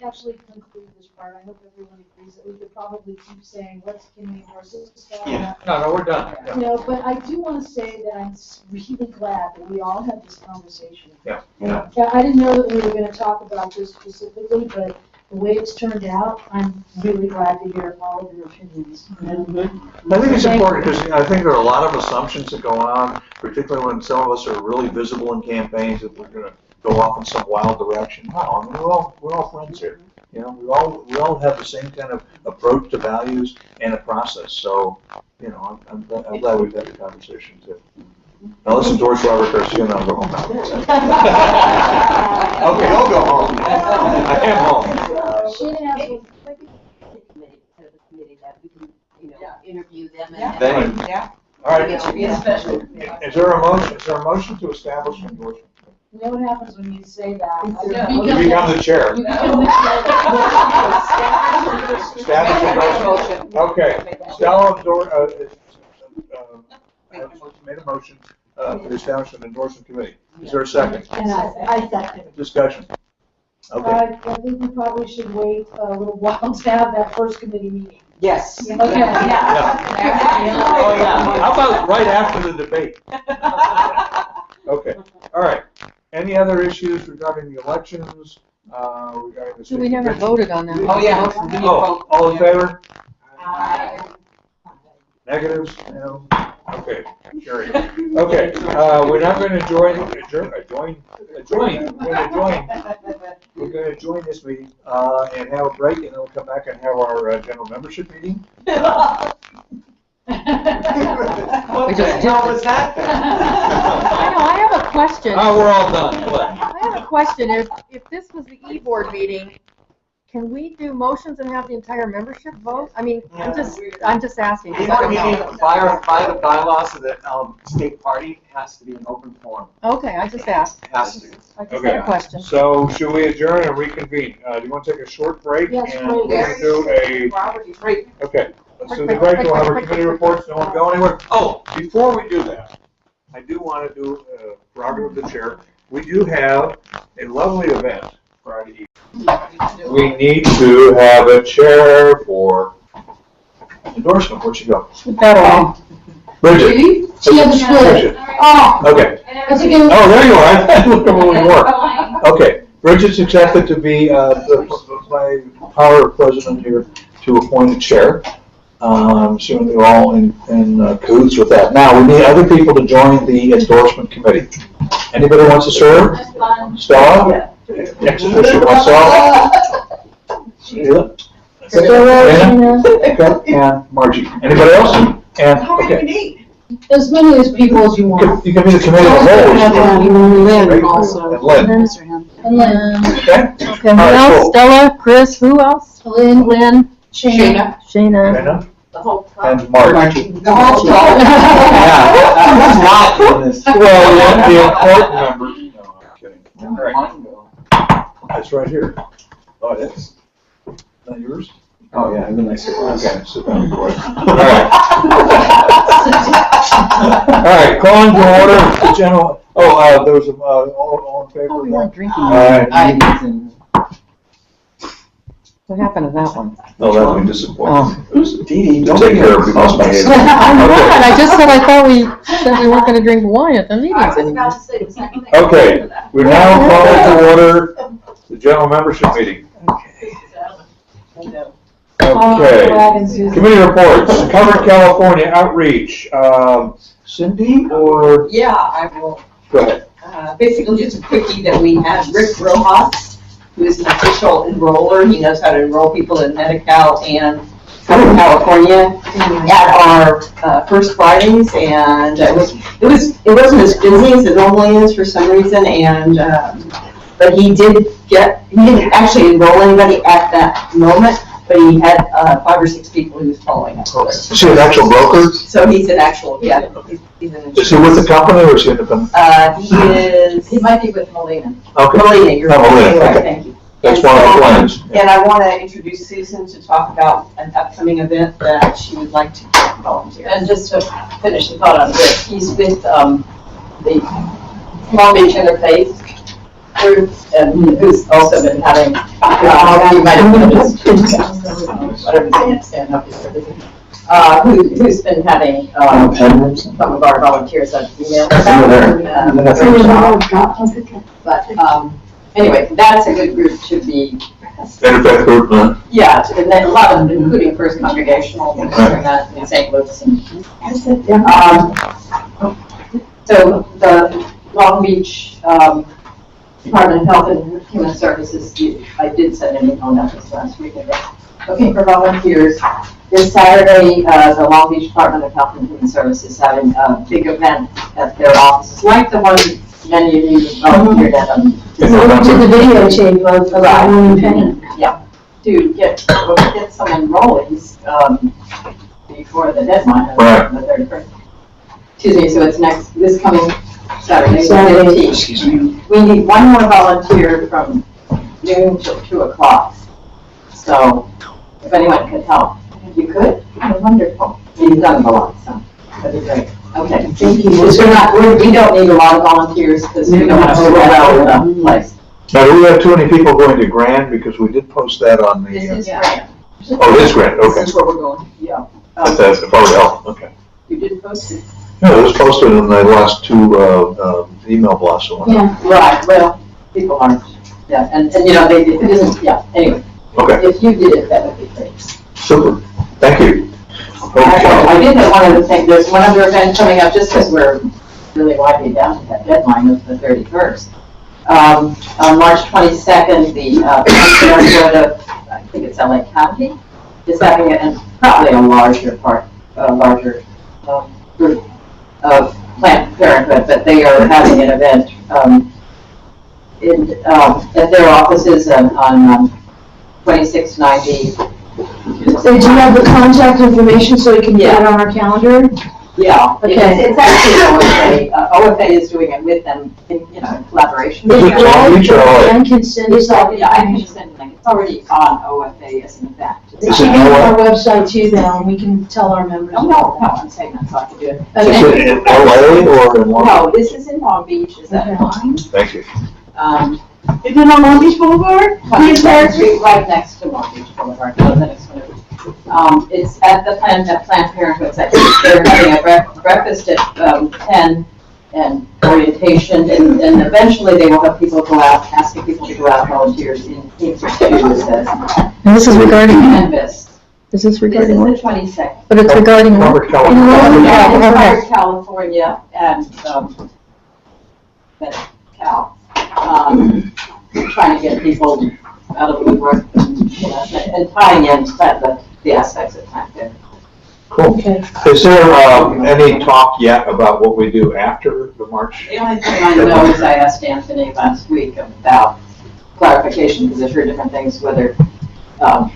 actually conclude this part. I hope everyone agrees that we could probably keep saying, what's Kimmy versus Stella. No, we're done. You know, but I do wanna say that I'm really glad that we all had this conversation. Yeah. Yeah, I didn't know that we were gonna talk about this specifically, but the way it's turned out, I'm really glad to hear all of your opinions. I think it's important because I think there are a lot of assumptions that go on, particularly when some of us are really visible in campaigns that we're going to go off in some wild direction. No, I mean, we're all friends here. You know, we all have the same kind of approach to values and a process. So, you know, I'm glad we've had the conversation too. Now listen, George Robert Garcia, and I'll go home now. Okay, don't go home. I am home. Interview them Yeah. All right. It should be a special. Is there a motion to establish an endorsement? You know what happens when you say that? You become the chair. You become the chair. Establish endorsement. Okay. Stella made a motion to establish an endorsement committee. Is there a second? And I second. Discussion. Okay. I think we probably should wait a little while to have that first committee meeting. Yes. Okay. Oh, yeah. How about right after the debate? Okay. All right. Any other issues regarding the elections? Regarding the So we never voted on that. Oh, yeah. Oh, all in favor? Aye. Negatives? No? Okay, carry. Okay, we're not going to we're going to join this meeting and have a break, and then we'll come back and have our general membership meeting. What the hell was that? I know, I have a question. Oh, we're all done. What? I have a question. If this was the e-board meeting, can we do motions and have the entire membership vote? I mean, I'm just asking. By the bylaws of the state party, it has to be an open forum. Okay, I just asked. It has to. I just had a question. So should we adjourn and reconvene? Do you want to take a short break? Yes, and we're going to do a. Okay. Let's do the Quick, break. quick, We'll have our quick, committee quick, reports. No one go anywhere. Oh, before we do that, I do want to do a prerogative of the chair. We do have a lovely event Friday evening. We need to have a chair for endorsement. Where'd she go? Put that on. Bridget. She had the split. Oh. Okay. That's a good. Oh, there you are. I thought you were where you were. Okay. Bridget's accepted to be by power of president here to appoint a chair. I'm assuming you're all in cahoots with that. Now, we need other people to join the endorsement committee. Anybody wants to serve? Stella? Ex officio myself? Sheila? Okay, and Margie. Anybody else? And, okay. As many as people as you want. You can be the committee of the whole. Lynn also. And Lynn. And Lynn. Okay? Okay, who All right, else? cool. Stella, Chris, who else? Lynn. Shayna. Dana? The whole And Margie. The whole Well, the important members. No, I'm kidding. All right. That's right here. Oh, it is? Is that yours? Oh, yeah, and then I said, Okay, sit down. All right. All right, calling to order the general, there was all in favor Oh, of we that? weren't drinking. All right. What happened to that one? Oh, that would be disappointing. Dee Dee, To don't take be care of people's behavior. I'm not, I just said I thought we said we weren't gonna drink wine at the meetings I was anymore. about to say the same thing. Okay, we're now calling to order the general membership meeting. Okay. Committee reports, Covered California Outreach. Cindy or? Yeah, I will. Go ahead. Basically, just a quickie that we had Rick Rojas, who is an official enroller. He knows how to enroll people in Medi-Cal and Southern California at our first Fridays, and it wasn't as busy as it normally is for some reason, and but he didn't actually enroll anybody at that moment. But he had 5 or 6 people he was following up with. Is he an actual broker? So he's an actual, yeah. He's an Is he with the company or is he independent? He might be with Molina. Okay. Molina, you're Oh, Molina, right, okay. thank you. That's one of the plans. And I want to introduce Susan to talk about an upcoming event that she would like to volunteer. And just to finish the thought on this, he's with the Long Beach Interfaith group, and who's also been having, you might have noticed, whatever they stand up here, who's been having some of our volunteers on email. But anyway, that's a good group to be. Interfaith group, huh? Yeah, and then a lot of them, including First Congregational, doing that in St. Louis. So the Long Beach Department of Health and Human Services, I did send an email out this last week. Looking for volunteers. This Saturday, the Long Beach Department of Health and Human Services is having a big event at their offices, like the one many of you volunteered at. To the video tape of William Penny. Yeah, to get some enrollees before the deadline of the 31st. Excuse me, so it's this coming Saturday, the 15th. We need one more volunteer from noon till 2 o'clock. So if anyone could help, you could? Oh, wonderful. You've done a lot, so that'd be great. Okay, thank you. We don't need a lot of volunteers because we don't have to roll out the place. Now, do we have too many people going to Grand? Because we did post that on the. This is Grand. Oh, it is Grand, okay. This is where we're going, yeah. That's probably help, okay. You did post it? Yeah, it was posted in the last two email blasts. Yeah, right, well, people aren't, yeah, and you know, if it isn't, yeah, anyway. Okay. If you did it, that would be great. Super, thank you. Okay. I did have one other thing, there's one other event coming up, just because we're really winding down to that deadline of the 31st. On March 22nd, the I think it's LA County, is having probably a larger group of Planned Parenthood, but they are having an event at their offices on 2690. So do you have the contact information so we can get it on our calendar? Yeah, okay. It's actually OFA. OFA is doing it with them in collaboration. Is it Long Beach or LA? I can send us all. Yeah, I can send it. It's already on OFA as an event. It should be on our website too now, and we can tell our members. Oh, no, I'm saying that so I can do it. Is it in LA or in Long Beach? No, this is in Long Beach. Is that fine? Thank you. Is it on Long Beach Boulevard? Street, right next to Long Beach Boulevard. No, the next one. It's at the Planned Parenthood section. They're having a breakfast at 10 and orientation, and eventually they will have people go out, asking people to go out, volunteers in teams of two, it says. And this is regarding Canvas. This is regarding This is the 22nd. But it's regarding Robert, California. Yeah, California and Cal. Trying to get people out of the woodwork and tying in the aspects of Planned Parenthood. Cool. Okay. Is there any talk yet about what we do after the March? The only thing I know is I asked Anthony last week about clarification, because I've heard different things, whether, oh,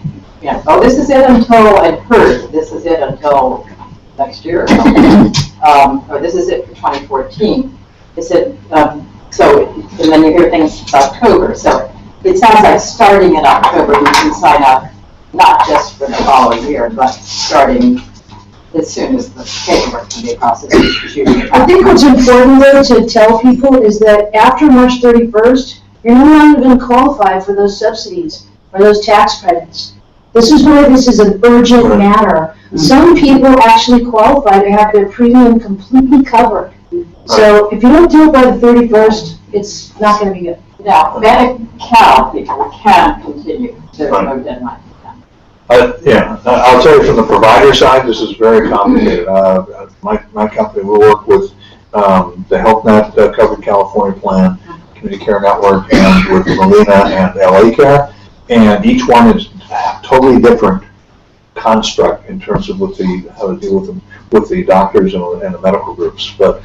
this is it until, I'd heard, this is it until next year or something, or this is it for 2014. Is it, so, and then you hear things October, so it sounds like starting in October, you can sign up, not just for the following year, but starting as soon as the paperwork can be processed. I think what's important though to tell people is that after March 31st, you're no longer going to qualify for those subsidies or those tax credits. This is why this is an urgent matter. Some people actually qualify to have their premium completely covered. So if you don't do it by the 31st, it's not going to be good. Now, Medi-Cal people can continue. There's no deadline. Yeah, I'll tell you from the provider side, this is very complicated. My company will work with the HealthNet Covered California Plan, Community Care Network, and with Molina and LA Care, and each one is a totally different construct in terms of how to deal with the doctors and the medical groups. But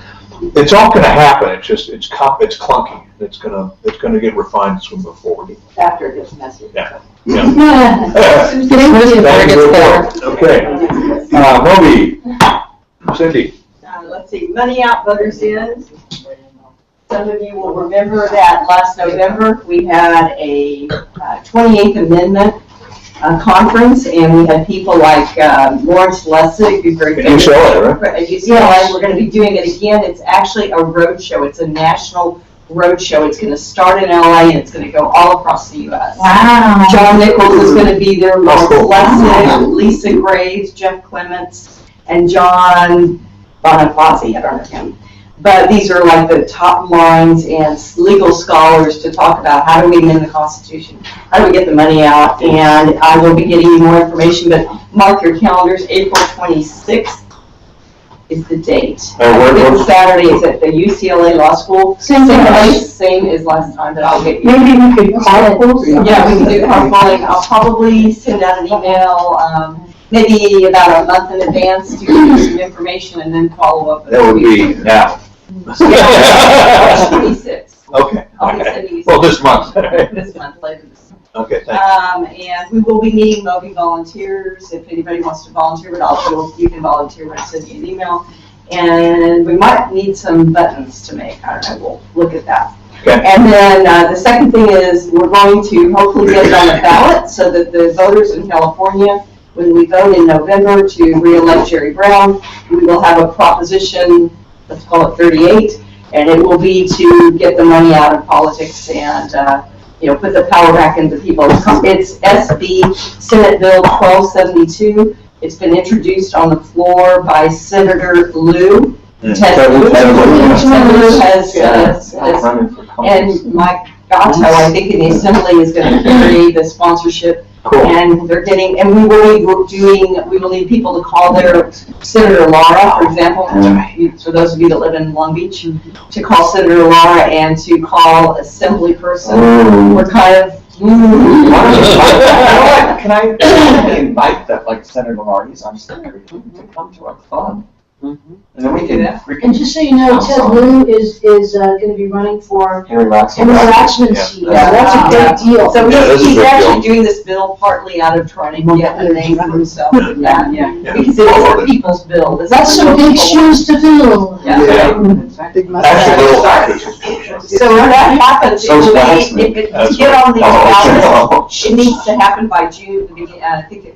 it's all going to happen. It's just it's clunky. It's going to get refined as we move forward. After it gets messy. Yeah. Okay. Moby. Cindy. Let's see. Money out, butters in. Some of you will remember that last November we had a 28th Amendment conference, and we had people like Lawrence Lessig, who's very famous. UCLA, right? At UCLA, we're going to be doing it again. It's actually a road show. It's a national road show. It's going to start in LA and it's going to go all across the U.S. Wow. John Nichols is going to be there, Lawrence cool. Lessig, Lisa Graves, Jeff Clements, and John Bonifazi. I don't know him. But these are like the top minds and legal scholars to talk about how do we amend the Constitution, how do we get the money out, and I will be getting you more information, but mark your calendars, April 26th is the date. It's Saturday, it's at the UCLA Law School. Same place, same as last time, but I'll get you. Maybe we could carpool. Yeah, we can do carpooling. I'll probably send out an email, maybe about a month in advance to give you some information and then follow up. That would be now. Yeah, 26. Okay. I'll be sending you. Well, this month. This month, later this month. Okay, thank you. And we will be needing mowing volunteers if anybody wants to volunteer, but also you can volunteer when I send you an email. And we might need some buttons to make. I don't know, we'll look at that. Okay. And then the second thing is we're going to hopefully get it on the ballot so that the voters in California, when we vote in November to re-elect Jerry Brown, we will have a proposition, let's call it 38, and it will be to get the money out of politics and put the power back into people. It's SB Senate Bill 1272. It's been introduced on the floor by Senator Lou. Ted Lou has, and Mike Gatto, I think in the Assembly is going to carry the sponsorship. Cool. And they're getting, and we will need people to call their Senator Lara, for example, for those of you that live in Long Beach, to call Senator Lara and to call Assembly person. We're kind of, Can I invite that, like Senator Marty's on Senator to come to our club? And then we can. And just so you know, Ted Lou is going to be running for Henry Waxman's seat. Yeah. That's a big deal. So Yeah, he's big actually deal. doing this bill partly out of trying to get a name for himself with that, because it is a people's bill. That's some big shoes to fill. So when that happens, to get on these ballots, it needs to happen by June,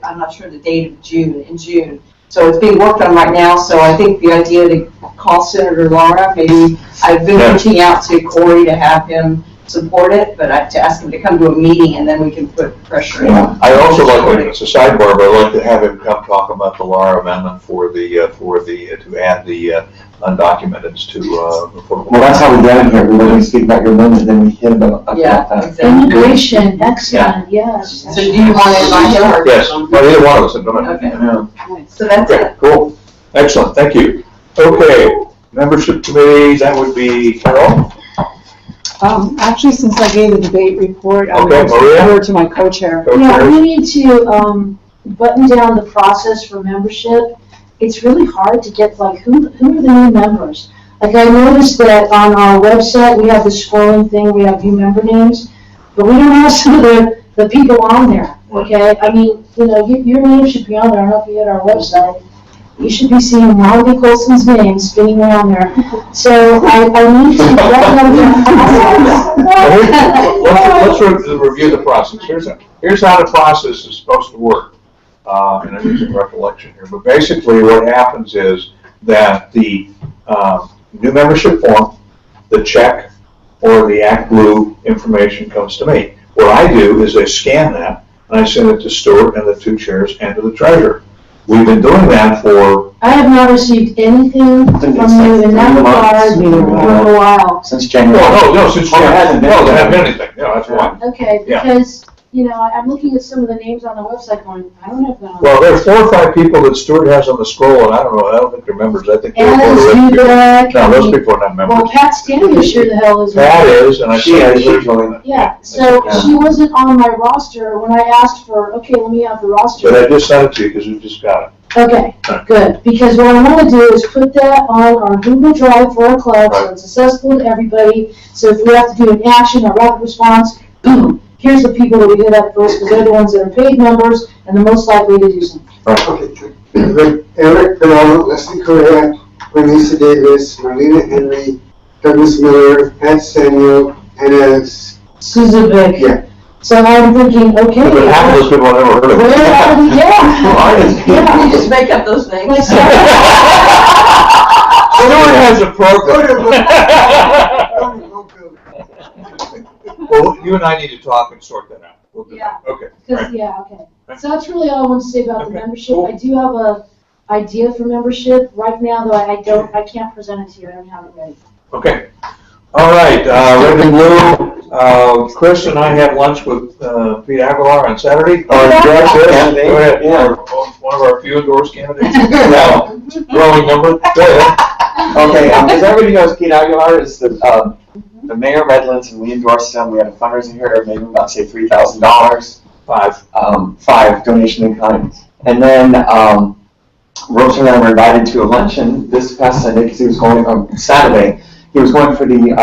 I'm not sure the date of June, in June. So it's being worked on right now, so I think the idea to call Senator Lara, maybe, I've been reaching out to Corey to have him support it, but to ask him to come to a meeting and then we can put pressure in. I also like, it's a sidebar, but I'd like to have him come talk about the Lara amendment for the to add the undocumented to affordable. Well, that's how we got it here. We let me speak about your amendment, then we hit about that. Exactly. Immigration, excellent, yes. So do you want to invite him or? Yes, well, either one of us, I don't know. Okay. So that's Okay, it. cool. Excellent, thank you. Okay, membership committee, that would be Carol. Actually, since I gave the debate report, I Okay, will Maria? forward to my co-chair. Yeah, we need to button down the process for membership. It's really hard to get, like, who are the new members? Like, I noticed that on our website, we have the scrolling thing, we have new member names, but we don't have some of the people on there, okay? I mean, your name should be on there. I don't know if you hit our website. You should be seeing Melody Colson's name spinning around there. So I need to Let's review the process. Here's how the process is supposed to work. And I'm using recollection here, but basically what happens is that the new membership form, the check, or the Act Blue information comes to me. What I do is I scan that, and I send it to Stuart and the two chairs and to the treasurer. We've been doing that for... I have not received anything from you in that regard for a while. Since January. No, since January. No, there hasn't been anything. No, that's why. Okay, because, I'm looking at some of the names on the website going, I don't have that on. Well, there are 4 or 5 people that Stuart has on the scroll, and I don't think they're members. I think they're Alice Dudek. No, those people are not members. Well, Pat Stanley sure the hell is. Pat is, and I see her. Yeah, so she wasn't on my roster when I asked for, okay, let me have the roster. But I just sent it to you because we just got it. Okay, good, because what I want to do is put that on our Google Drive for our club, so it's accessible to everybody. So if we have to do an action, a rapid response, boom, here's the people that we hit up first, because they're the ones that are paid members and the most likely to do something. Okay, Eric Bernal, Leslie Correa, Renisa Davis, Marlena Henry, Douglas Miller, Pat Samuel, and Susan Vick. Yeah. So I'm thinking, okay. But half of those people I've never heard of. Yeah. You just make up those names. Someone has a program. Well, you and I need to talk and sort that out. We'll do that. Okay. Okay. So that's really all I want to say about the Okay, membership. cool. I do have a idea for membership. Right now, though, I can't present it to you. I don't have it ready. Okay. All right, Red and Blue, Chris and I had lunch with Pete Aguilar on Saturday. Our endorsed candidate. Go ahead. Yeah. One of our few endorsed candidates. Yeah. Growing number. Go ahead. Okay, as everybody knows, Pete Aguilar is the mayor of Redlands, and we endorsed him. We had a fundraiser here, maybe about, say, $3,000. Five donation in kind. And then Rosa and I were invited to a luncheon this past Sunday because he was going on Saturday. He was going for the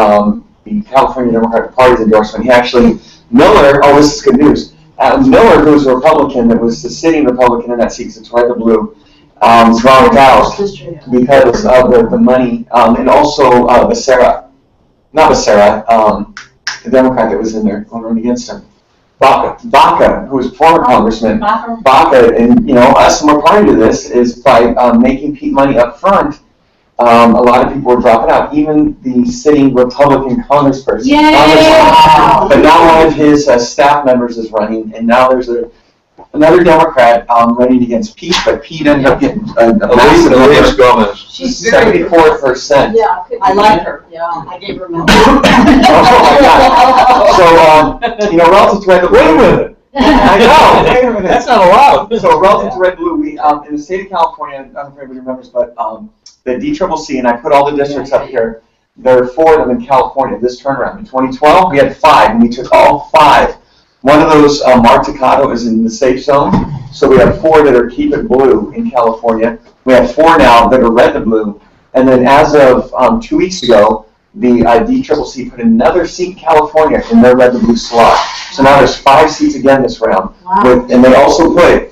California Democratic Party's endorsement. He actually, Miller, oh, this is good news. Miller, who was a Republican, that was the sitting Republican in that seat, because it's red or blue, dropped out because of the money, and also the Democrat that was in there going run against him. Baca, who was a former congressman. Baca, and us, and we're party to this, is by making Pete money up front. A lot of people were dropping out, even the sitting Republican congressperson. But now one of his staff members is running, and now there's another Democrat running against Pete, but Pete ended up getting a massive Elise Gomez. She's 74%. Yeah, I like her. Yeah, I gave her money. Oh my God. So, relative to Red Blue. Wait a minute. I know. Wait a minute. That's not allowed. So, relative to Red Blue, we in the state of California, I don't know if everybody remembers, but the DCCC, and I put all the districts up here. There are 4 of them in California this turnaround. In 2012, we had 5, and we took all 5. One of those, Mark Toccato, is in the safe zone. So we have 4 that are keep it blue in California. We have 4 now that are red to blue. And then as of 2 weeks ago, the DCCC put another seat in California in their red to blue slot. So now there's 5 seats again this round. Wow. And they also put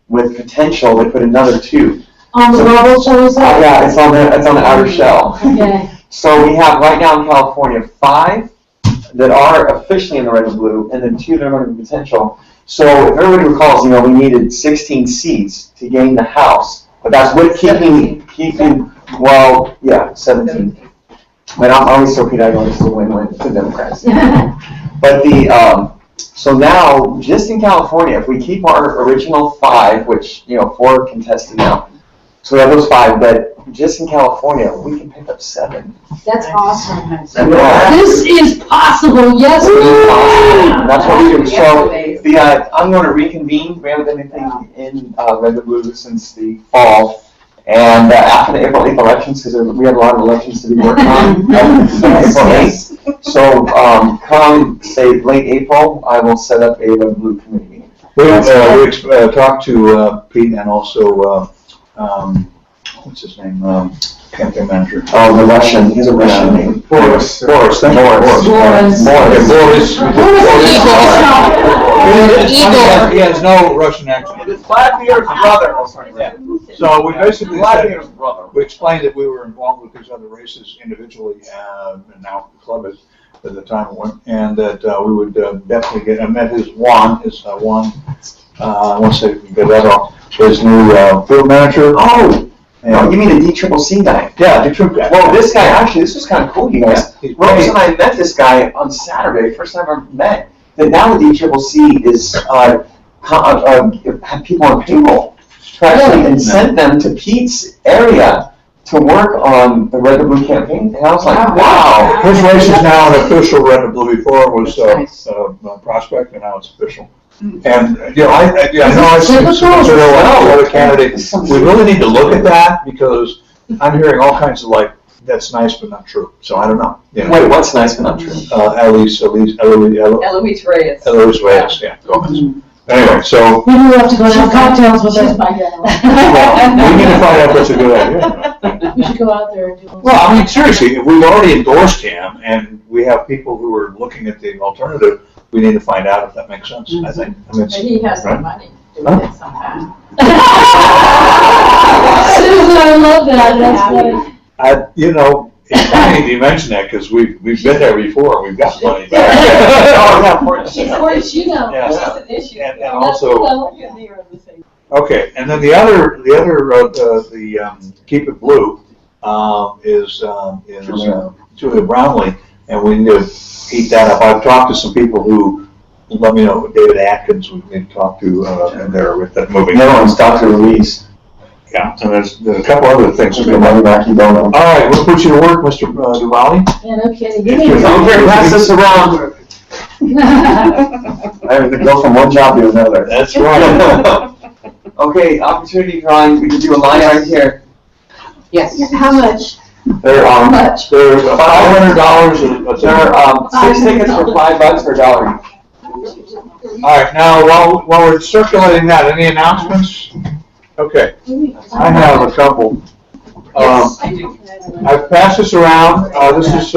with potential, they put another 2. On the bubble, shall we say? Yeah, it's on the outer shell. Okay. So we have right now in California 5 that are officially in the red and blue, and then 2 that are going to be potential. So if everybody recalls, we needed 16 seats to gain the House, but that's with keeping 17. But I'm always so Pete Aguilar is a win-win for Democrats. But so now, just in California, if we keep our original 5, which, 4 contested now, so we have those 5, but just in California, we can pick up 7. That's awesome. Yeah. This is possible, yes. That's what we do. So I'm going to reconvene. We haven't done anything in red and blue since the fall. And after the April 8th elections, because we have a lot of elections to be working on, April 8th. So come, say, late April, I will set up a red and blue committee meeting. We talked to Pete and also, what's his name? Campaign manager. Oh, the Russian. He's a Russian name. Boris. Boris. He has no Russian accent. It's Vladimir's brother. Oh, sorry. Yeah. So we basically said, we explained that we were involved with these other races individually, and now the club is at the time went, and that we would definitely get. I met his Juan. I want to say get that off. His new field manager. Oh. No, you mean the DCCC guy? Yeah, the troop guy. Well, this guy, actually, this was kind of cool, you guys. Yeah, Rose and I met this guy on Saturday, first time I ever met. That now the DCCC is, have people on payroll to actually incent them to Pete's area to work on the Red and Blue campaign. And I was like, wow. His race is now an official Red and Blue. Before it was Prospect, and now it's official. And I know I see other candidates. We really need to look at that because I'm hearing all kinds of that's nice but not true. So I don't know. Wait, what's nice but not true? Eloise Reyes. Eloise Reyes, yeah. Gomez. Anyway, so Maybe we'll have to go and have cocktails with her. we need to find out if that's a good idea. We should go out there and do. Well, I mean, seriously, if we've already endorsed him and we have people who are looking at the alternative, we need to find out if that makes sense, I think. But he has the money to do it sometime. Susan, I love that. That's funny. It's funny you mention that, because we've been there before, we've got money back. She's an issue. Yeah. She's an issue. And also, You're on the same. okay, and then the other, Keep It Blue, is Julia Brownlee, and we need to heat that up. I've talked to some people who let me know, David Atkins, we need to talk to, and they're with that moving. The other one's Dr. Louise. Yeah, and there's a couple other things. Get money back, you don't know. All right, we'll put you to work, Mr. Duvali. Yeah, no kidding. Pass this around. I have to go from one job to another. That's right. Okay, opportunity drawing, we can do a line right here. Yes. How much? They're, much? There's $500. There, 6 tickets for $5 for $1 each. All right, now, while we're circulating that, any announcements? Okay, I have a couple. Yes, I do. I've passed this around. This is,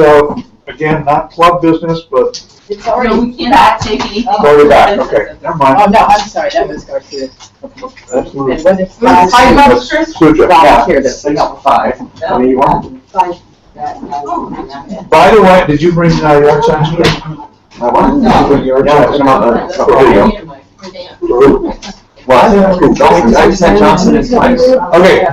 again, not club business, but It's already, we cannot take anything. already back. Okay, never mind. Oh, no, I'm sorry, that was Garcia. That's moving. And was it $5, Chris? Suja. Volunteer this. 6 for 5. I mean, you want? By the way, did you bring yard signs? I want. Yeah, come on. Video. What? I just had Johnson and Spice. Okay,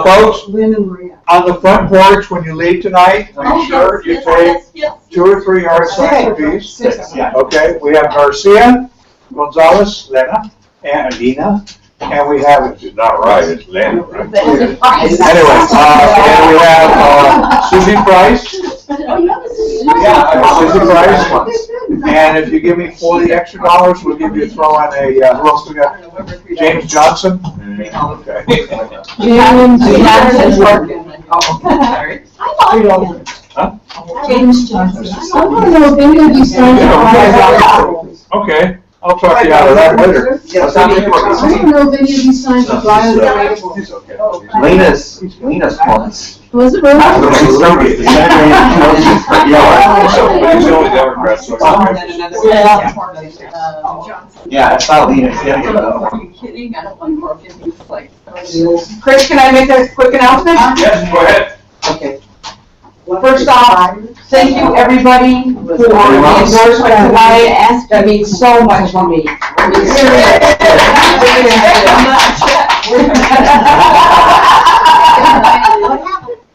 folks, Lynn and Maria. on the front porch, when you leave tonight, make sure you take 2 or 3 yard signs apiece. Okay, we have Garcia, Gonzalez, Lena, and Adina, and we have, it's not right, it's Lena, right? Anyway, and we have Susie Price. Yeah, Susie Price. And if you give me $40 extra, we'll give you a throw on a, who else we got? James Johnson? Okay. James working. Oh, sorry. Huh? James Johnson. I want to know if any of you signed up. Okay, I'll talk you out of that later. Yeah, I want to know if any of you signed up. It's okay. Lena's once. Was it really? He's the only Democrat, so Yeah, I saw Lena's. Are you kidding? I don't want to work in these like. Chris, can I make a quick announcement? Yes, go ahead. Okay. First off, thank you everybody for the endorsement tonight. That means so much to me.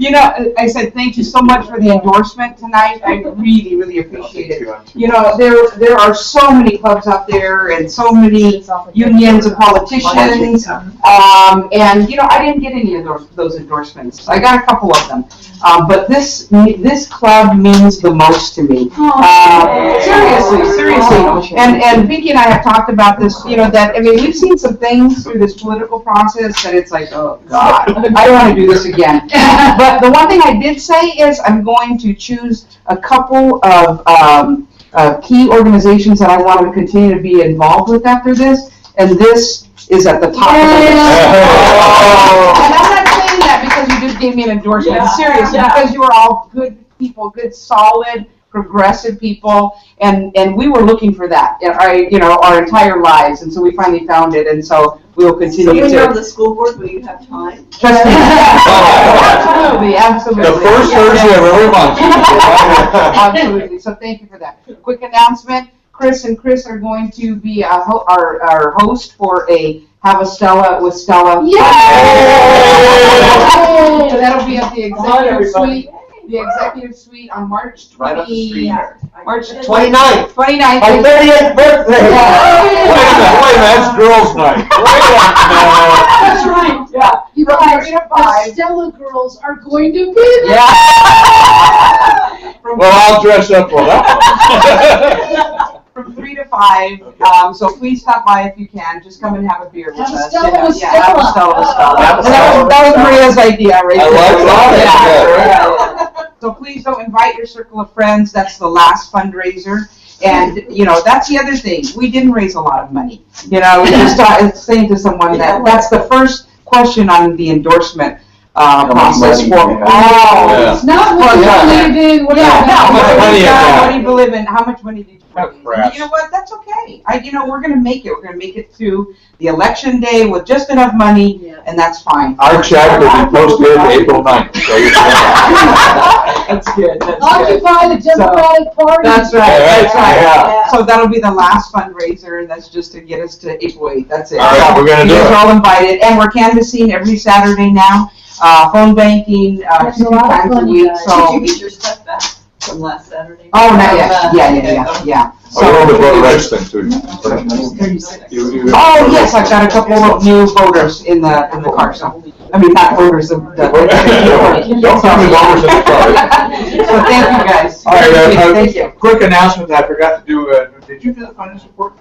You know, I said thank you so much for the endorsement tonight. I really, really appreciate it. You know, there are so many clubs out there and so many unions and politicians. And, you know, I didn't get any of those endorsements. I got a couple of them. But this club means the most to me. Seriously. And Vicky and I have talked about this, you know, that, I mean, we've seen some things through this political process that it's like, oh, God, I don't want to do this again. But the one thing I did say is I'm going to choose a couple of key organizations that I want to continue to be involved with after this, and this is at the top of the list. And I'm not saying that because you just gave me an endorsement. Seriously, because you are all good people, good, solid, progressive people, and we were looking for that, our entire lives, and so we finally found it, and so we will continue to. So when you're on the school board, will you have time? Trust me. Absolutely. The first Thursday of every month. Absolutely. So thank you for that. Quick announcement: Chris and Chris are going to be our host for a Have a Stella with Stella. Yay! That'll be at the executive suite. The executive suite on March 20, Right up the street here. March 29th. 29th. My 30th birthday. Wait a minute, that's girls' night. That's right. Yeah. You guys, the Stella girls are going to be there. Yeah. Well, I'll dress up for that. From 3 to 5, so please stop by if you can. Just come and have a beer with Have a us. Stella with Yeah, have a Stella with Stella. Have a That was Maria's idea, right? I like Yeah. So please don't invite your circle of friends. That's the last fundraiser. And, you know, that's the other thing. We didn't raise a lot of money. You know, we just saying to someone that that's the first question on the endorsement process for all. It's not what you believe in. What do you believe in? How much money did you bring in? Perhaps. You know what? That's okay. We're going to make it. We're going to make it through the election day with just enough money, and that's fine. Our check will be posted April 9th. So That's good, that's good. Occupy the Democratic Party. That's right, that's right. Yeah. So that'll be the last fundraiser, and that's just to get us to April 8th, that's it. All right, we're gonna do You guys it. are all invited, and we're canvassing every Saturday now, phone banking, That's a 2 lot of times a fun, week, guys. so. Did you get your stuff back from last Saturday? Oh, not yet, yeah. Oh, you're on the voter rights thing too. Oh, yes, I've got a couple of new voters in the car, so, I mean, not voters, Don't tell me voters in the car. So thank you, guys. All right, Thank you. quick announcement I forgot to do, did you do the finance report?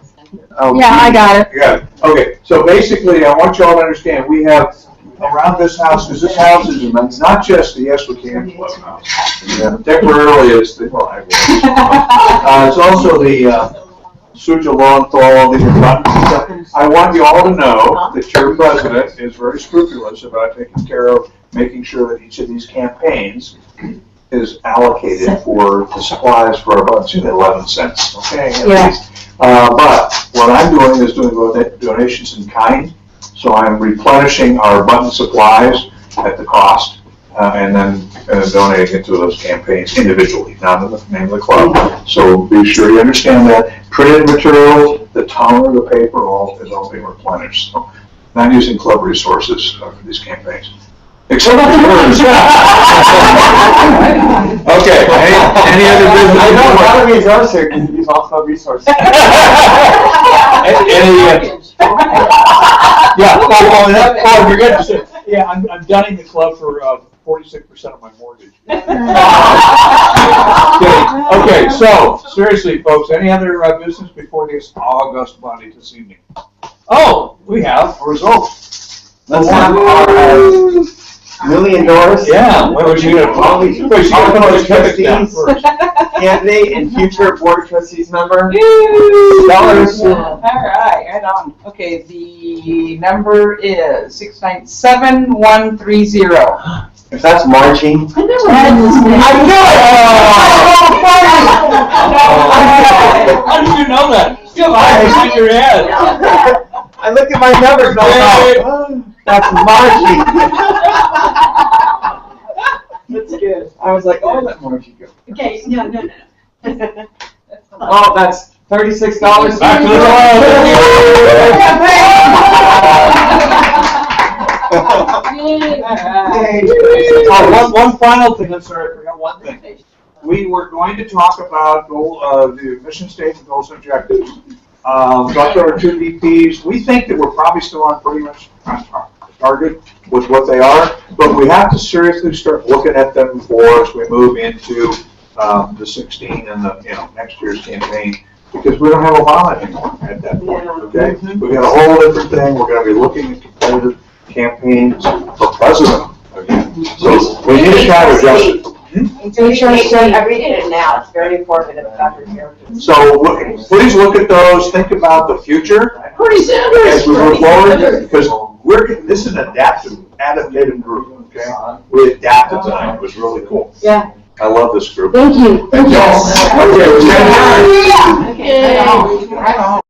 Yeah, I got it. Yeah, okay, so basically, I want y'all to understand, we have around this house, because this house is not just the Yes We Can Club house. Yeah, temporarily it's the library. It's also the Suja Lawn Thal, these are buttons. I want you all to know that your president is very scrupulous about taking care of making sure that each of these campaigns is allocated for the supplies for about 11 cents, okay? Yeah. But what I'm doing is doing donations in kind. So I'm replenishing our button supplies at the cost, and then donating it to those campaigns individually, not in the name of the club. So be sure you understand that. Printed materials, the toner, the paper, all is all being replenished. So not using club resources for these campaigns. Except for yours. Okay, any other business? I know, a lot of these are here because these all club resources. Yeah, forget to say, yeah, I'm dunning the club for 46% of my mortgage. Okay, so seriously, folks, any other business before this August Monday this evening? Oh, we have a result. Let's have our newly endorsed. Yeah, where was you gonna trustees, candidate and future board of trustees member. Dollars. All right on. Okay, the number is 697-130. If that's Margie. I never had this name. I knew it! How did you know that? Still, I in your head. I looked at my numbers and I thought, that's Margie. That's good. I was like, oh, let Margie go. Okay, no. Oh, that's $36. Back to the one final thing, I'm sorry, I forgot one thing. We were going to talk about the mission statement, goals and objectives. Talked to our 2 VPs. We think that we're probably still on pretty much on target with what they are, but we have to seriously start looking at them before as we move into the 16 and the next year's campaign, because we don't have Obama anymore at that point. Okay, we got a whole different thing. We're going to be looking at competitive campaigns for president again. So we need a strategy. I'm reading it now, it's very informative about your characters. So please look at those. Think about the future as we move forward, because this is an adaptive group. Okay, we adapted tonight. It was really cool. Yeah. I love this group. Thank you. Thank you all. Okay, we're gonna- Yeah. Okay.